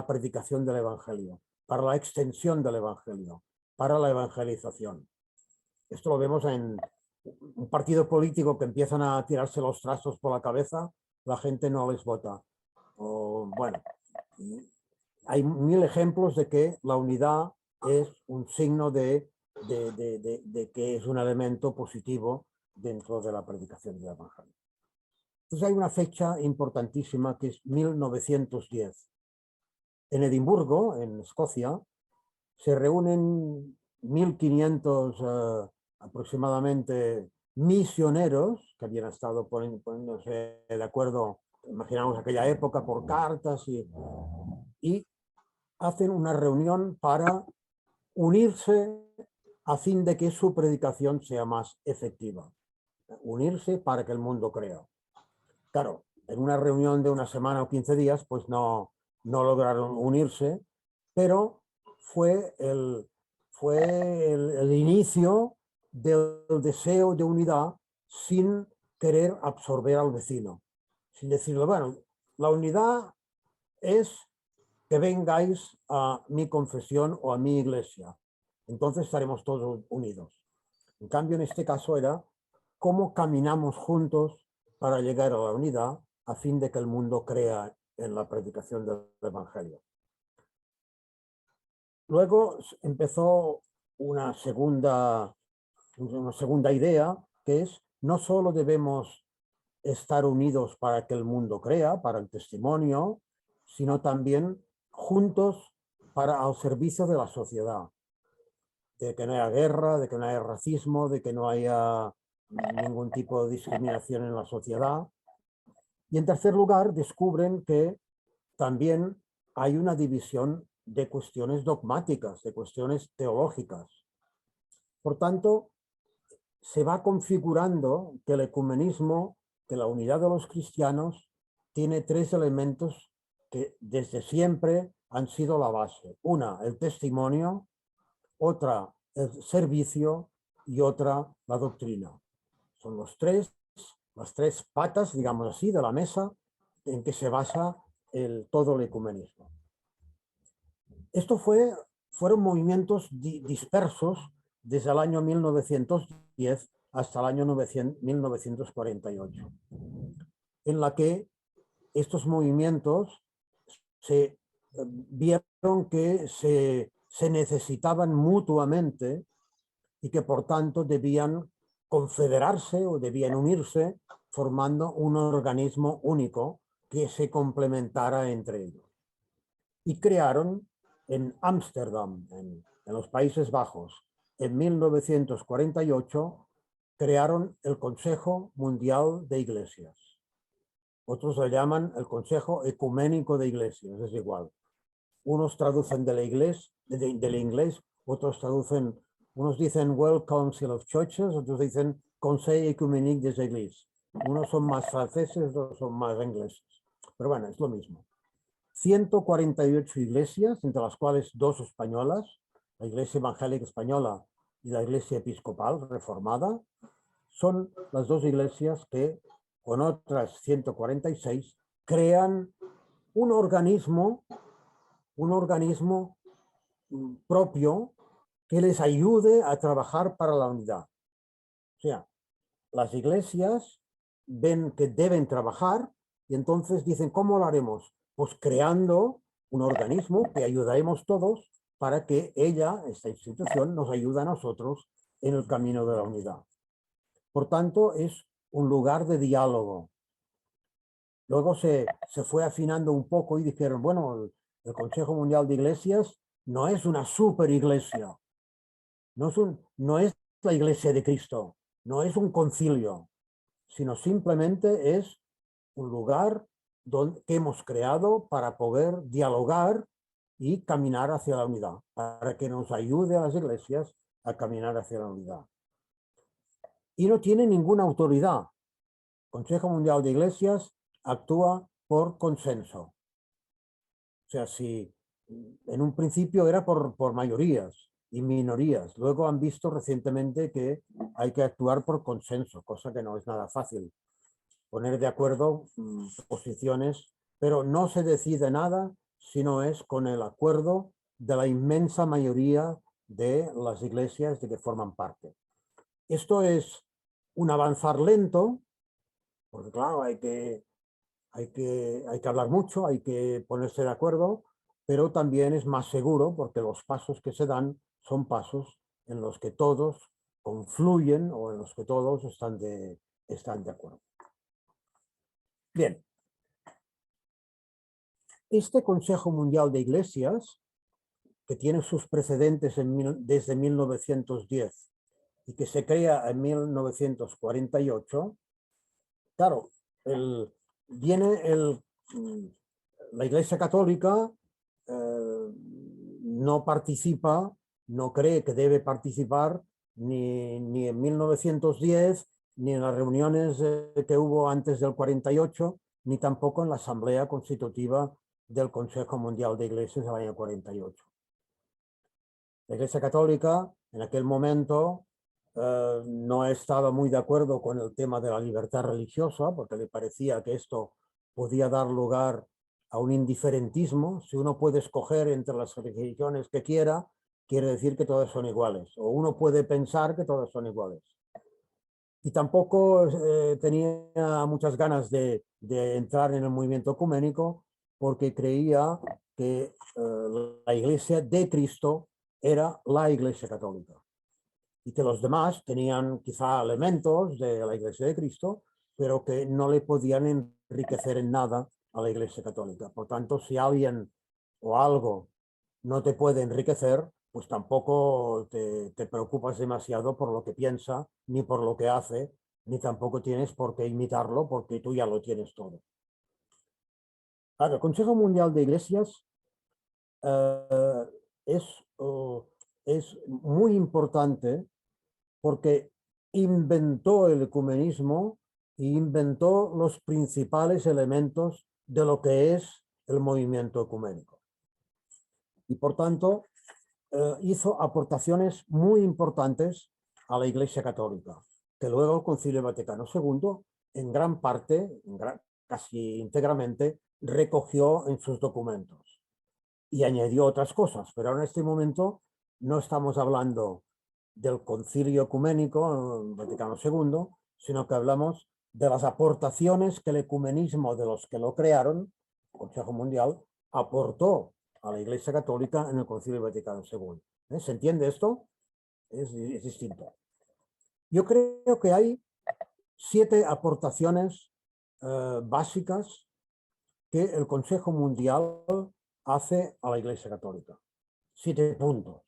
predicación del Evangelio, para la extensión del Evangelio, para la evangelización. Esto lo vemos en un partido político que empiezan a tirarse los trastos por la cabeza, la gente no les vota. Bueno, hay mil ejemplos de que la unidad es un signo de que es un elemento positivo dentro de la predicación del Evangelio. Entonces hay una fecha importantísima que es 1910. En Edimburgo, en Escocia, se reúnen 1500 aproximadamente misioneros que habían estado poniéndose de acuerdo, imaginamos aquella época, por cartas y hacen una reunión para unirse a fin de que su predicación sea más efectiva. Unirse para que el mundo crea. Claro, en una reunión de una semana o 15 días, pues no lograron unirse, pero fue el inicio del deseo de unidad sin querer absorber al vecino, sin decirle, bueno, la unidad es que vengáis a mi confesión o a mi iglesia, entonces estaremos todos unidos. En cambio, en este caso era cómo caminamos juntos para llegar a la unidad a fin de que el mundo crea en la predicación del Evangelio. Luego empezó una segunda idea, que es no solo debemos estar unidos para que el mundo crea, para el testimonio, sino también juntos al servicio de la sociedad, de que no haya guerra, de que no haya racismo, de que no haya ningún tipo de discriminación en la sociedad. Y en tercer lugar, descubren que también hay una división de cuestiones dogmáticas, de cuestiones teológicas. Por tanto, se va configurando que el ecumenismo, que la unidad de los cristianos, tiene tres elementos que desde siempre han sido la base. Una, el testimonio; otra, el servicio; y otra, la doctrina. Son las tres patas, digamos así, de la mesa en que se basa todo el ecumenismo. Esto fueron movimientos dispersos desde el año 1910 hasta el año 1948, en la que estos movimientos se vieron que se necesitaban mutuamente y que por tanto debían confederarse o debían unirse formando un organismo único que se complementara entre ellos. Y crearon en Ámsterdam, en los Países Bajos, en 1948, crearon el Consejo Mundial de Iglesias. otros le llaman el Consejo Ecuménico de Iglesias, es igual. Unos traducen del inglés, otros traducen, unos dicen World Council of Churches, otros dicen Conseil Ecuménique des Églises. Unos son más franceses, otros son más ingleses. Pero bueno, es lo mismo. 148 iglesias, entre las cuales 2 españolas, la Iglesia Evangélica Española y la Iglesia Episcopal Reformada, son las 2 iglesias que, con otras 146, crean un organismo propio que les ayude a trabajar para la unidad. O sea, las iglesias ven que deben trabajar y entonces dicen, ¿cómo lo haremos? Pues creando un organismo que ayudaremos todos para que esta institución, nos ayude a nosotros en el camino de la unidad. Por tanto, es un lugar de diálogo. Luego se fue afinando un poco y dijeron, bueno, el Consejo Mundial de Iglesias no es una super iglesia, no es la iglesia de Cristo, no es un concilio, sino simplemente es un lugar que hemos creado para poder dialogar y caminar hacia la unidad, para que nos ayude a las iglesias a caminar hacia la unidad. Y no tiene ninguna autoridad. El Consejo Mundial de Iglesias actúa por consenso. O sea, si en un principio era por mayorías y minorías, luego han visto recientemente que hay que actuar por consenso, cosa que no es nada fácil. Poner de acuerdo posiciones, pero no se decide nada si no es con el acuerdo de la inmensa mayoría de las iglesias de que forman parte. Esto es un avanzar lento, porque claro, hay que hablar mucho, hay que ponerse de acuerdo, pero también es más seguro porque los pasos que se dan son pasos en los que todos confluyen o en los que todos están de acuerdo. Bien, este Consejo Mundial de Iglesias, que tiene sus precedentes desde 1910 y que se crea en 1948, claro, la Iglesia Católica no participa, no cree que debe participar ni en 1910, ni en las reuniones que hubo antes del 48, ni tampoco en la Asamblea Constitutiva del Consejo Mundial de Iglesias del año 48. La Iglesia Católica en aquel momento no estaba muy de acuerdo con el tema de la libertad religiosa, porque le parecía que esto podía dar lugar a un indiferentismo. Si uno puede escoger entre las religiones que quiera, quiere decir que todas son iguales, o uno puede pensar que todas son iguales. Y tampoco tenía muchas ganas de entrar en el movimiento ecuménico, porque creía que la Iglesia de Cristo era la Iglesia Católica y que los demás tenían quizá elementos de la Iglesia de Cristo, pero que no le podían enriquecer en nada a la Iglesia Católica. Por tanto, si alguien o algo no te puede enriquecer, pues tampoco te preocupas demasiado por lo que piensa, ni por lo que hace, ni tampoco tienes por qué imitarlo, porque tú ya lo tienes todo. Ahora, el Consejo Mundial de Iglesias uh, es muy importante porque inventó el ecumenismo e inventó los principales elementos de lo que es el movimiento ecuménico. Y por tanto, hizo aportaciones muy importantes a la Iglesia Católica, que luego el Concilio Vaticano II, en gran parte, casi íntegramente, recogió en sus documentos y añadió otras cosas, pero en este momento no estamos hablando del Concilio Ecuménico Vaticano II, sino que hablamos de las aportaciones que el ecumenismo de los que lo crearon, el Consejo Mundial, aportó a la Iglesia Católica en el Concilio Vaticano II. ¿Se entiende esto? Es distinto. Yo creo que hay 7 aportaciones básicas que el Consejo Mundial hace a la Iglesia Católica. 7 puntos.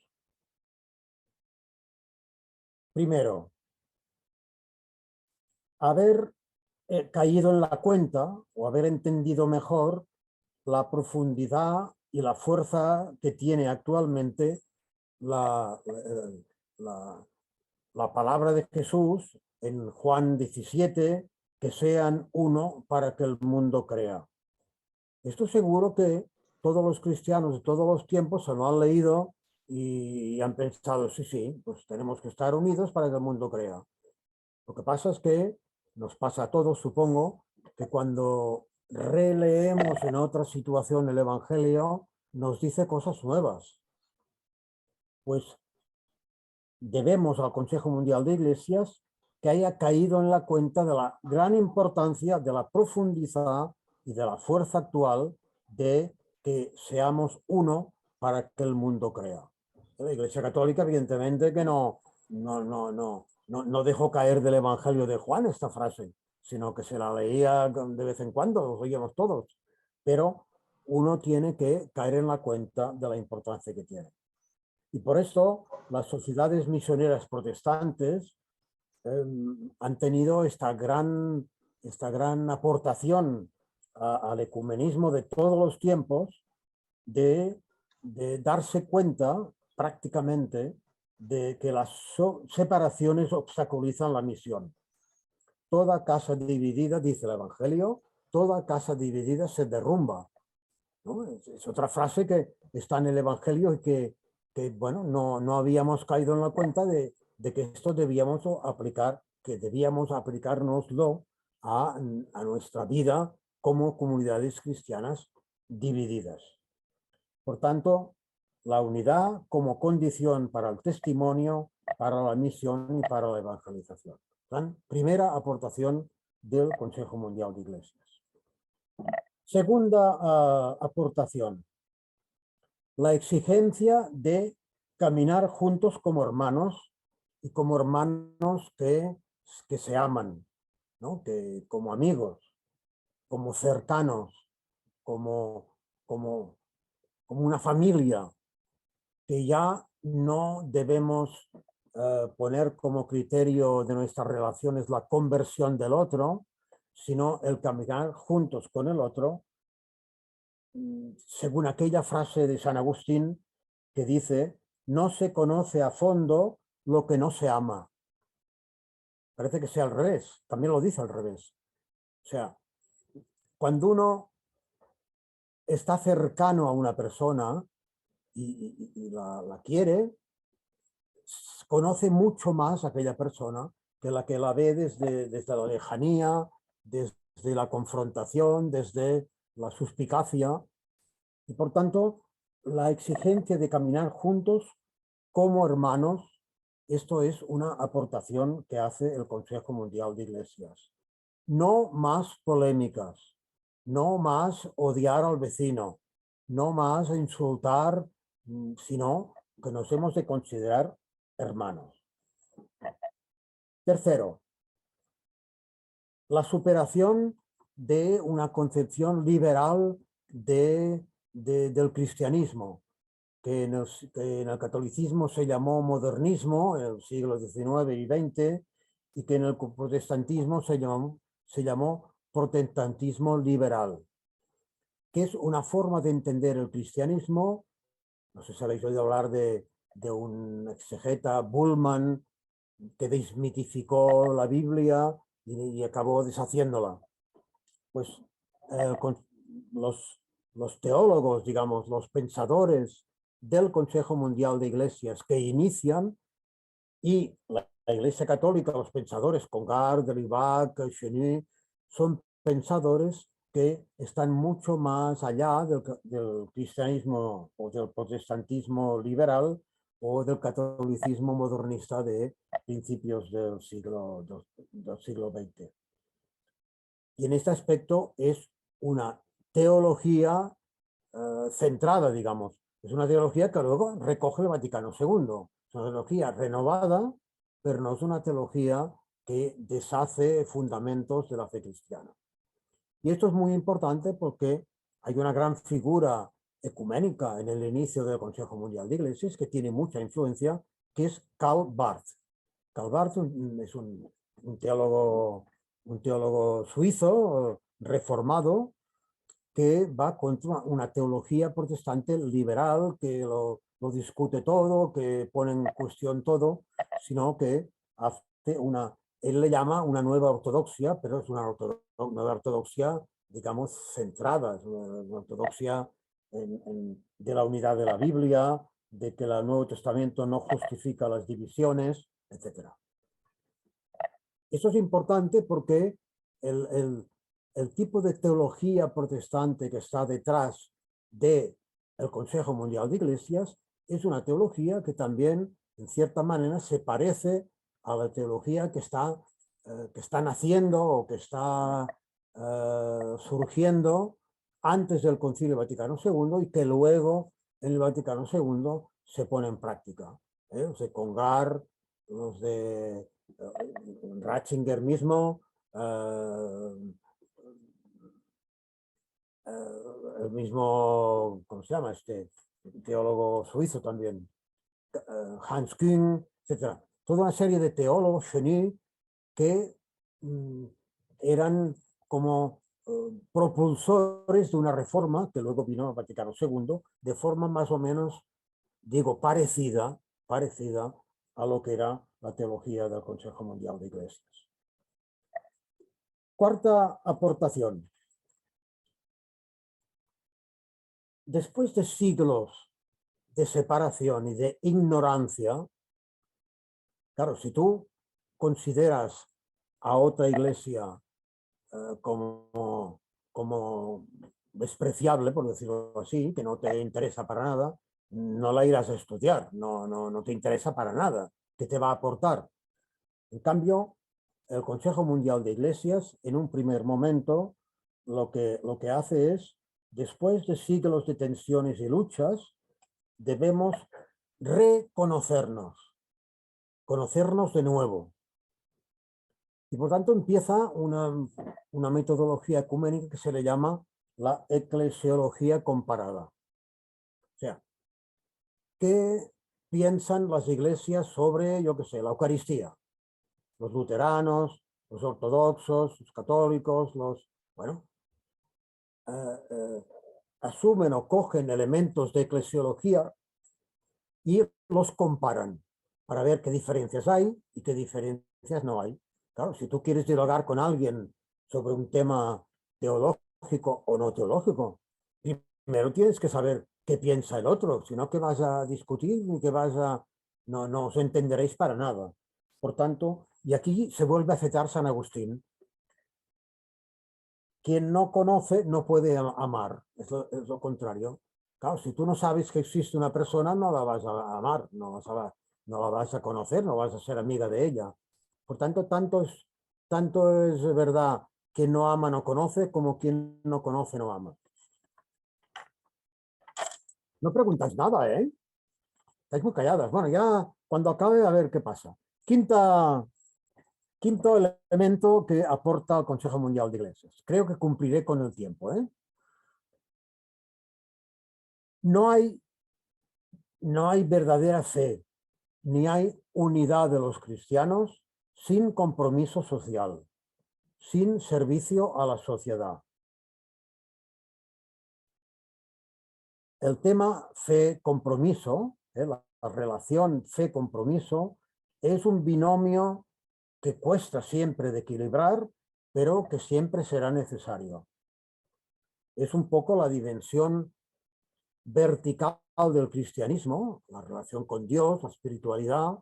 Primero, haber caído en la cuenta o haber entendido mejor la profundidad y la fuerza que tiene actualmente la, la, la palabra de Jesús en Juan 17, que sean uno para que el mundo crea. Esto seguro que todos los cristianos de todos los tiempos se lo han leído y han pensado, sí, sí, pues tenemos que estar unidos para que el mundo crea. Lo que pasa es que nos pasa a todos, supongo, que cuando releemos en otra situación el Evangelio, nos dice cosas nuevas. Pues debemos al Consejo Mundial de Iglesias que haya caído en la cuenta de la gran importancia, de la profundidad y de la fuerza actual de que seamos uno para que el mundo crea. La Iglesia Católica, evidentemente, que no dejó caer del Evangelio de Juan esta frase, sino que se la leía de vez en cuando, lo oíamos todos. Pero uno tiene que caer en la cuenta de la importancia que tiene. Y por eso las sociedades misioneras protestantes han tenido esta gran aportación al ecumenismo de todos los tiempos de darse cuenta prácticamente de que las separaciones obstaculizan la misión. Toda casa dividida, dice el Evangelio, toda casa dividida se derrumba, ¿no? Es otra frase que está en el Evangelio y que bueno, no habíamos caído en la cuenta de que esto debíamos aplicar, que debíamos aplicárnoslo a nuestra vida como comunidades cristianas divididas. Por tanto, la unidad como condición para el testimonio, para la misión y para la evangelización. Primera aportación del Consejo Mundial de Iglesias. Segunda aportación, la exigencia de caminar juntos como hermanos y como hermanos que se aman, ¿no? Que, como amigos, como cercanos, como una familia, que ya no debemos poner como criterio de nuestras relaciones la conversión del otro, sino el caminar juntos con el otro, según aquella frase de San Agustín que dice, no se conoce a fondo lo que no se ama. Parece que sea al revés, también lo dice al revés. O sea, cuando uno está cercano a una persona y la quiere, conoce mucho más a aquella persona que la ve desde la lejanía, desde la confrontación, desde la suspicacia. Y por tanto, la exigencia de caminar juntos como hermanos, esto es una aportación que hace el Consejo Mundial de Iglesias. No más polémicas, no más odiar al vecino, no más insultar, sino que nos hemos de considerar hermanos. Tercero, la superación de una concepción liberal del cristianismo, que en el catolicismo se llamó modernismo en el siglo XIX y XX, y que en el protestantismo se llamó protestantismo liberal, que es una forma de entender el cristianismo. No sé si habéis oído hablar de un exegeta, Bullman, que desmitificó la Biblia y acabó deshaciéndola. Pues los teólogos, digamos, los pensadores del Consejo Mundial de Iglesias que inician, y la Iglesia Católica, los pensadores, Congar, Derivac, Chenu, son pensadores que están mucho más allá del cristianismo o del protestantismo liberal o del catolicismo modernista de principios del siglo XX. Y en este aspecto es una teología centrada, digamos. Es una teología que luego recoge el Vaticano II. Es una teología renovada, pero no es una teología que deshace fundamentos de la fe cristiana. Y esto es muy importante porque hay una gran figura ecuménica en el inicio del Consejo Mundial de Iglesias que tiene mucha influencia, que es Karl Barth. Karl Barth es un teólogo un teólogo suizo reformado que va contra una teología protestante liberal que lo discute todo, que pone en cuestión todo, sino que hace él le llama una nueva ortodoxia, pero es una nueva ortodoxia, digamos, centrada, es una ortodoxia de la unidad de la Biblia, de que el Nuevo Testamento no justifica las divisiones, etc. Eso es importante porque el tipo de teología protestante que está detrás del Consejo Mundial de Iglesias es una teología que también, en cierta manera, se parece a la teología que está naciendo o que está surgiendo antes del Concilio Vaticano II y que luego en el Vaticano II se pone en práctica. Los de Congar, los de Ratzinger mismo, el mismo, ¿cómo se llama? Este teólogo suizo también, Hans Küng, etc. Toda una serie de teólogos, Cheny, que eran como propulsores de una reforma que luego vino al Vaticano II, de forma más o menos, digo, parecida a lo que era la teología del Consejo Mundial de Iglesias. Cuarta aportación. Después de siglos de separación y de ignorancia, claro, si tú consideras a otra iglesia como despreciable, por decirlo así, que no te interesa para nada, no la irás a estudiar, no te interesa para nada. ¿Qué te va a aportar? En cambio, el Consejo Mundial de Iglesias, en un primer momento, lo que hace es, después de siglos de tensiones y luchas, debemos reconocernos, conocernos de nuevo. Y por tanto empieza una metodología ecuménica que se le llama la eclesiología comparada. O sea, ¿qué piensan las iglesias sobre, yo qué sé, la Eucaristía? Los luteranos, los ortodoxos, los católicos, asumen o cogen elementos de eclesiología y los comparan para ver qué diferencias hay y qué diferencias no hay. Claro, si tú quieres dialogar con alguien sobre un tema teológico o no teológico, primero tienes que saber qué piensa el otro, si no, ¿qué vas a discutir? Ni qué no os entenderéis para nada. Por tanto, y aquí se vuelve a citar San Agustín. Quien no conoce no puede amar, es lo contrario. Claro, si tú no sabes que existe una persona, no la vas a amar, no la vas a conocer, no vas a ser amiga de ella. Por tanto, tanto es verdad que no ama no conoce, como quien no conoce no ama. No preguntas nada, ¿eh? Estáis muy calladas. Bueno, ya cuando acabe a ver qué pasa. Quinto elemento que aporta el Consejo Mundial de Iglesias. Creo que cumpliré con el tiempo, ¿eh? No hay verdadera fe, ni hay unidad de los cristianos sin compromiso social, sin servicio a la sociedad. El tema fe-compromiso, la relación fe-compromiso, es un binomio que cuesta siempre de equilibrar, pero que siempre será necesario. Es un poco la dimensión vertical del cristianismo, la relación con Dios, la espiritualidad,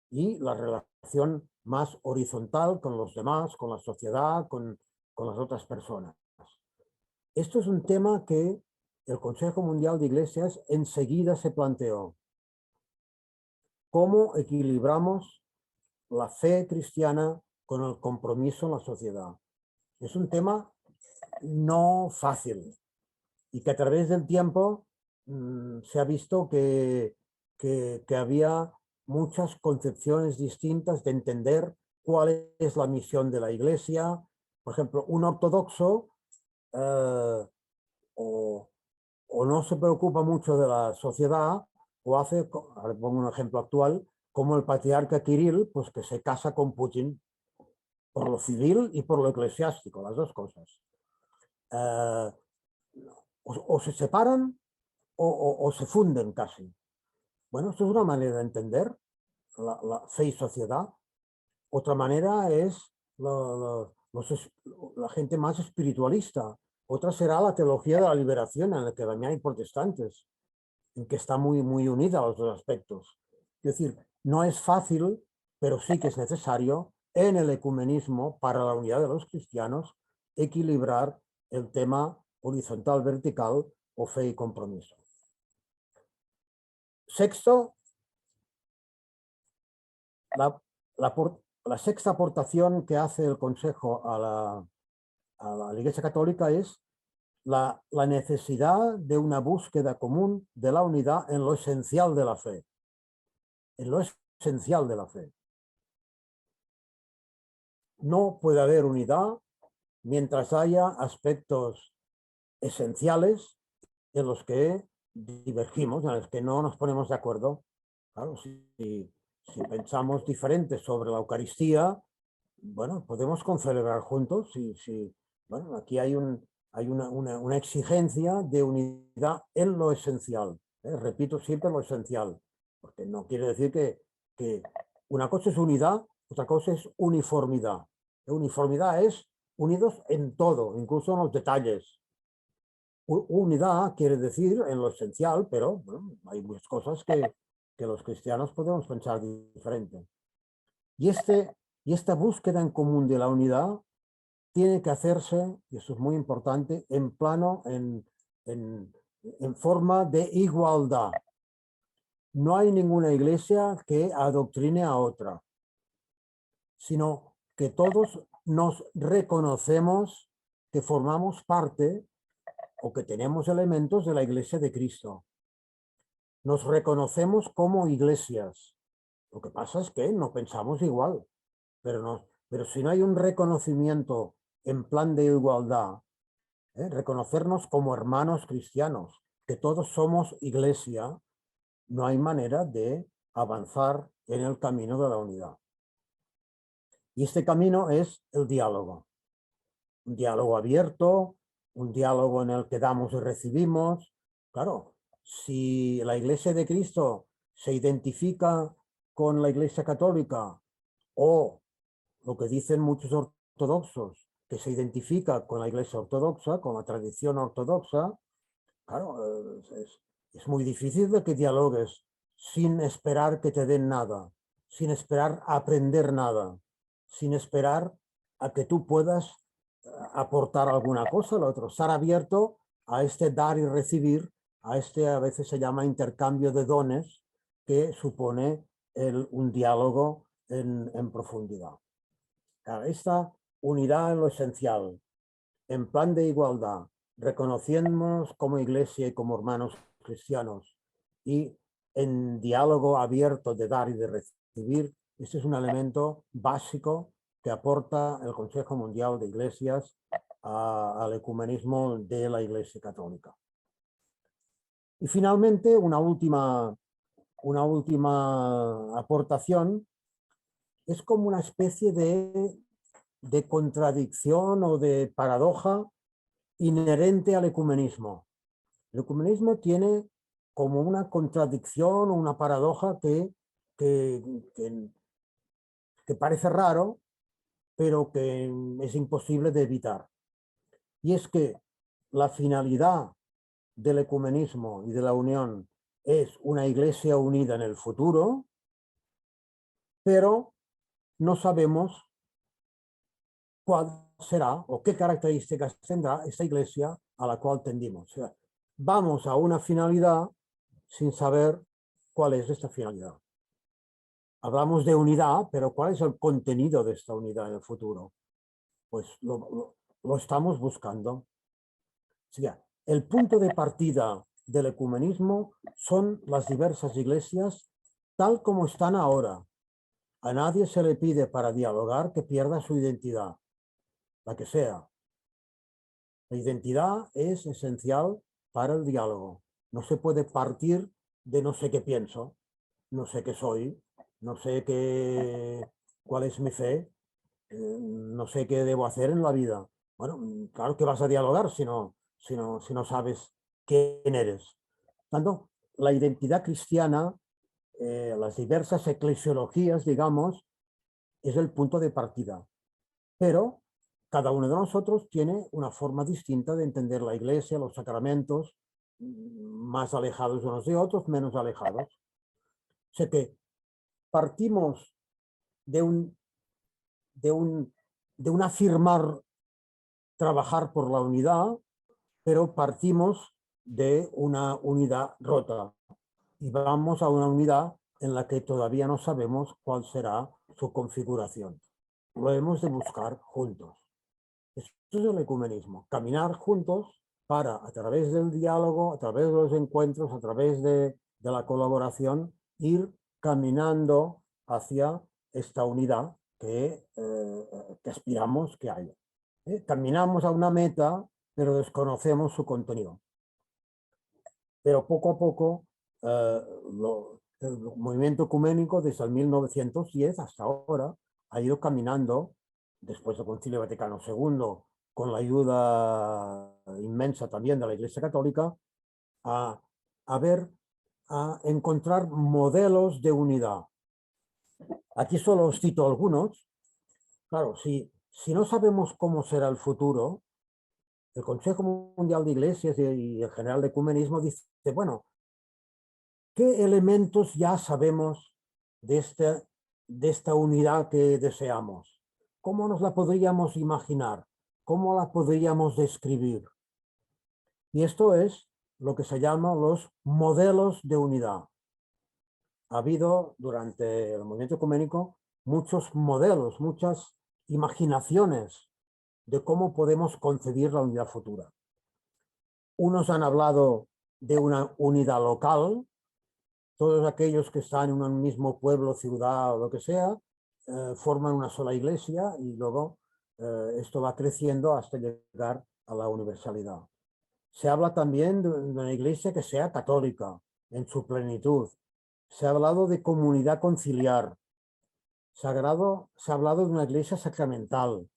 y la relación más horizontal con los demás, con la sociedad, con las otras personas. Esto es un tema que el Consejo Mundial de Iglesias enseguida se planteó. ¿Cómo equilibramos la fe cristiana con el compromiso en la sociedad? Es un tema no fácil y que a través del tiempo se ha visto que había muchas concepciones distintas de entender cuál es la misión de la Iglesia. Por ejemplo, un ortodoxo o no se preocupa mucho de la sociedad, o hace, ahora pongo un ejemplo actual, como el patriarca Kirill, pues que se casa con Putin. por lo civil y por lo eclesiástico, las dos cosas. O se separan o se funden casi. Bueno, esto es una manera de entender la fe y sociedad. Otra manera es la gente más espiritualista. Otra será la teología de la liberación, en la que también hay protestantes, en que está muy, muy unida a los dos aspectos. Es decir, no es fácil, pero sí que es necesario en el ecumenismo, para la unidad de los cristianos, equilibrar el tema horizontal-vertical o fe y compromiso. Sexto, la sexta aportación que hace el Consejo a la Iglesia Católica es la necesidad de una búsqueda común de la unidad en lo esencial de la fe. En lo esencial de la fe. No puede haber unidad mientras haya aspectos esenciales en los que divergimos, en los que no nos ponemos de acuerdo. Claro, si pensamos diferente sobre la Eucaristía, bueno, podemos concelebrar juntos. Bueno, aquí hay una exigencia de unidad en lo esencial. Repito siempre lo esencial, porque no quiere decir que una cosa es unidad, otra cosa es uniformidad. Uniformidad es unidos en todo, incluso en los detalles. Unidad quiere decir en lo esencial, pero bueno, hay muchas cosas que los cristianos podemos pensar diferente. Y esta búsqueda en común de la unidad tiene que hacerse, y eso es muy importante, en plano, en forma de igualdad. No hay ninguna iglesia que adoctrine a otra, sino que todos nos reconocemos que formamos parte o que tenemos elementos de la Iglesia de Cristo. Nos reconocemos como iglesias. Lo que pasa es que no pensamos igual, pero si no hay un reconocimiento en plan de igualdad, reconocernos como hermanos cristianos, que todos somos iglesia, no hay manera de avanzar en el camino de la unidad. Y este camino es el diálogo. Un diálogo abierto, un diálogo en el que damos y recibimos. Claro, si la Iglesia de Cristo se identifica con la Iglesia Católica, o lo que dicen muchos ortodoxos, que se identifica con la Iglesia Ortodoxa, con la tradición ortodoxa, claro, es muy difícil de que dialogues sin esperar que te den nada, sin esperar aprender nada, sin esperar a que tú puedas aportar alguna cosa al otro, estar abierto a este dar y recibir, a este a veces se llama intercambio de dones, que supone un diálogo en profundidad. Claro, esta unidad en lo esencial, en plan de igualdad, reconociéndonos como iglesia y como hermanos cristianos y en diálogo abierto de dar y de recibir, este es un elemento básico que aporta el Consejo Mundial de Iglesias al ecumenismo de la Iglesia Católica. Y finalmente, una última aportación es como una especie de contradicción o de paradoja inherente al ecumenismo. El ecumenismo tiene como una contradicción o una paradoja que parece raro, pero que es imposible de evitar. Y es que la finalidad del ecumenismo y de la unión es una iglesia unida en el futuro, pero no sabemos cuál será o qué características tendrá esta iglesia a la cual tendimos. O sea, vamos a una finalidad sin saber cuál es esta finalidad. Hablamos de unidad, pero ¿cuál es el contenido de esta unidad en el futuro? Pues lo estamos buscando. O sea, el punto de partida del ecumenismo son las diversas iglesias tal como están ahora. A nadie se le pide para dialogar que pierda su identidad, la que sea. La identidad es esencial para el diálogo. No se puede partir de no sé qué pienso, no sé qué soy, no sé cuál es mi fe. no sé qué debo hacer en la vida. Bueno, claro que vas a dialogar si no sabes quién eres. Tanto la identidad cristiana, las diversas eclesiologías, digamos, es el punto de partida. Pero cada uno de nosotros tiene una forma distinta de entender la iglesia, los sacramentos, más alejados unos de otros, menos alejados. O sea que partimos de de un, de un afirmar trabajar por la unidad, pero partimos de una unidad rota y vamos a una unidad en la que todavía no sabemos cuál será su configuración. Lo hemos de buscar juntos. Esto es el ecumenismo, caminar juntos para, a través del diálogo, a través de los encuentros, a través de la colaboración, ir caminando hacia esta unidad que aspiramos que haya. Caminamos a una meta, pero desconocemos su contenido. Pero poco a poco, el movimiento ecuménico desde el 1910 hasta ahora ha ido caminando, después del Concilio Vaticano II, con la ayuda inmensa también de la Iglesia Católica, a, a encontrar modelos de unidad. Aquí solo os cito algunos. Claro, si no sabemos cómo será el futuro, el Consejo Mundial de Iglesias y el General de Ecumenismo dice, bueno, ¿qué elementos ya sabemos de esta unidad que deseamos? ¿Cómo nos la podríamos imaginar? ¿Cómo la podríamos describir? Y esto es lo que se llama los modelos de unidad. Ha habido durante el movimiento ecuménico muchos modelos, muchas imaginaciones de cómo podemos concebir la unidad futura. Unos han hablado de una unidad local, todos aquellos que están en un mismo pueblo, ciudad o lo que sea, forman una sola iglesia y luego esto va creciendo hasta llegar a la universalidad. Se habla también de una iglesia que sea católica en su plenitud. Se ha hablado de comunidad conciliar. Se ha hablado de una iglesia sacramental.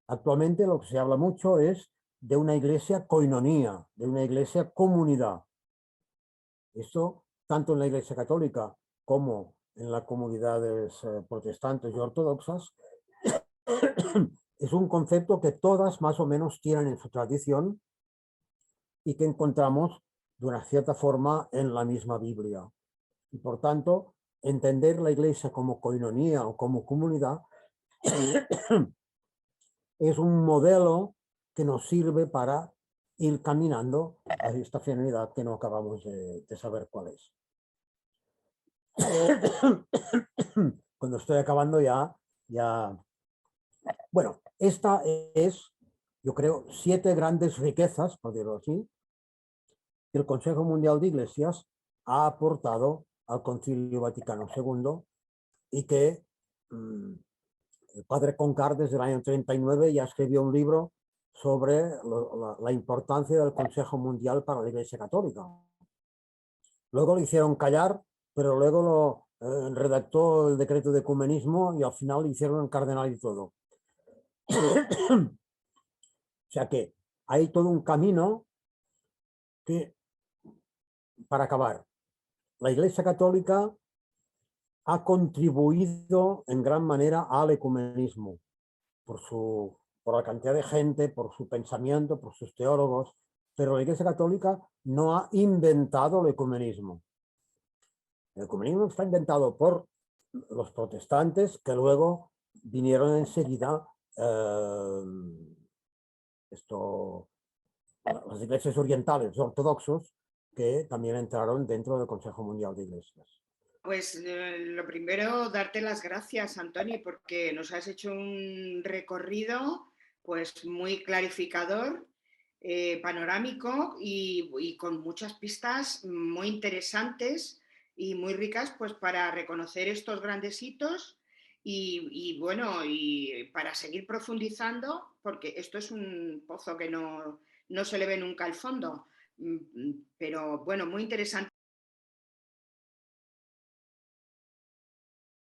Actualmente lo que se habla mucho es de una iglesia koinonía, de una iglesia comunidad. Esto, tanto en la Iglesia Católica como en las comunidades protestantes y ortodoxas, es un concepto que todas más o menos tienen en su tradición y que encontramos de una cierta forma en la misma Biblia. Y por tanto, entender la Iglesia como koinonía o como comunidad es un modelo que nos sirve para ir caminando a esta finalidad que no acabamos de saber cuál es. Cuando estoy acabando ya... Bueno, esta es, yo creo, 7 grandes riquezas, por decirlo así, que el Consejo Mundial de Iglesias ha aportado al Concilio Vaticano II y que el padre Concar desde el año 39 ya escribió un libro sobre la importancia del Consejo Mundial para la Iglesia Católica. Luego lo hicieron callar, pero luego lo redactó el decreto de ecumenismo y al final lo hicieron el cardenal y todo. O sea que hay todo un camino que, para acabar, la Iglesia Católica ha contribuido en gran manera al ecumenismo por la cantidad de gente, por su pensamiento, por sus teólogos, pero la Iglesia Católica no ha inventado el ecumenismo. El ecumenismo está inventado por los protestantes que luego vinieron enseguida las iglesias orientales, ortodoxos, que también entraron dentro del Consejo Mundial de Iglesias. Pues lo primero, darte las gracias, Antoni, porque nos has hecho un recorrido pues muy clarificador, panorámico y con muchas pistas muy interesantes y muy ricas pues para reconocer estos grandes hitos y bueno, y para seguir profundizando, porque esto es un pozo que no se le ve nunca al fondo, pero bueno, muy interesante.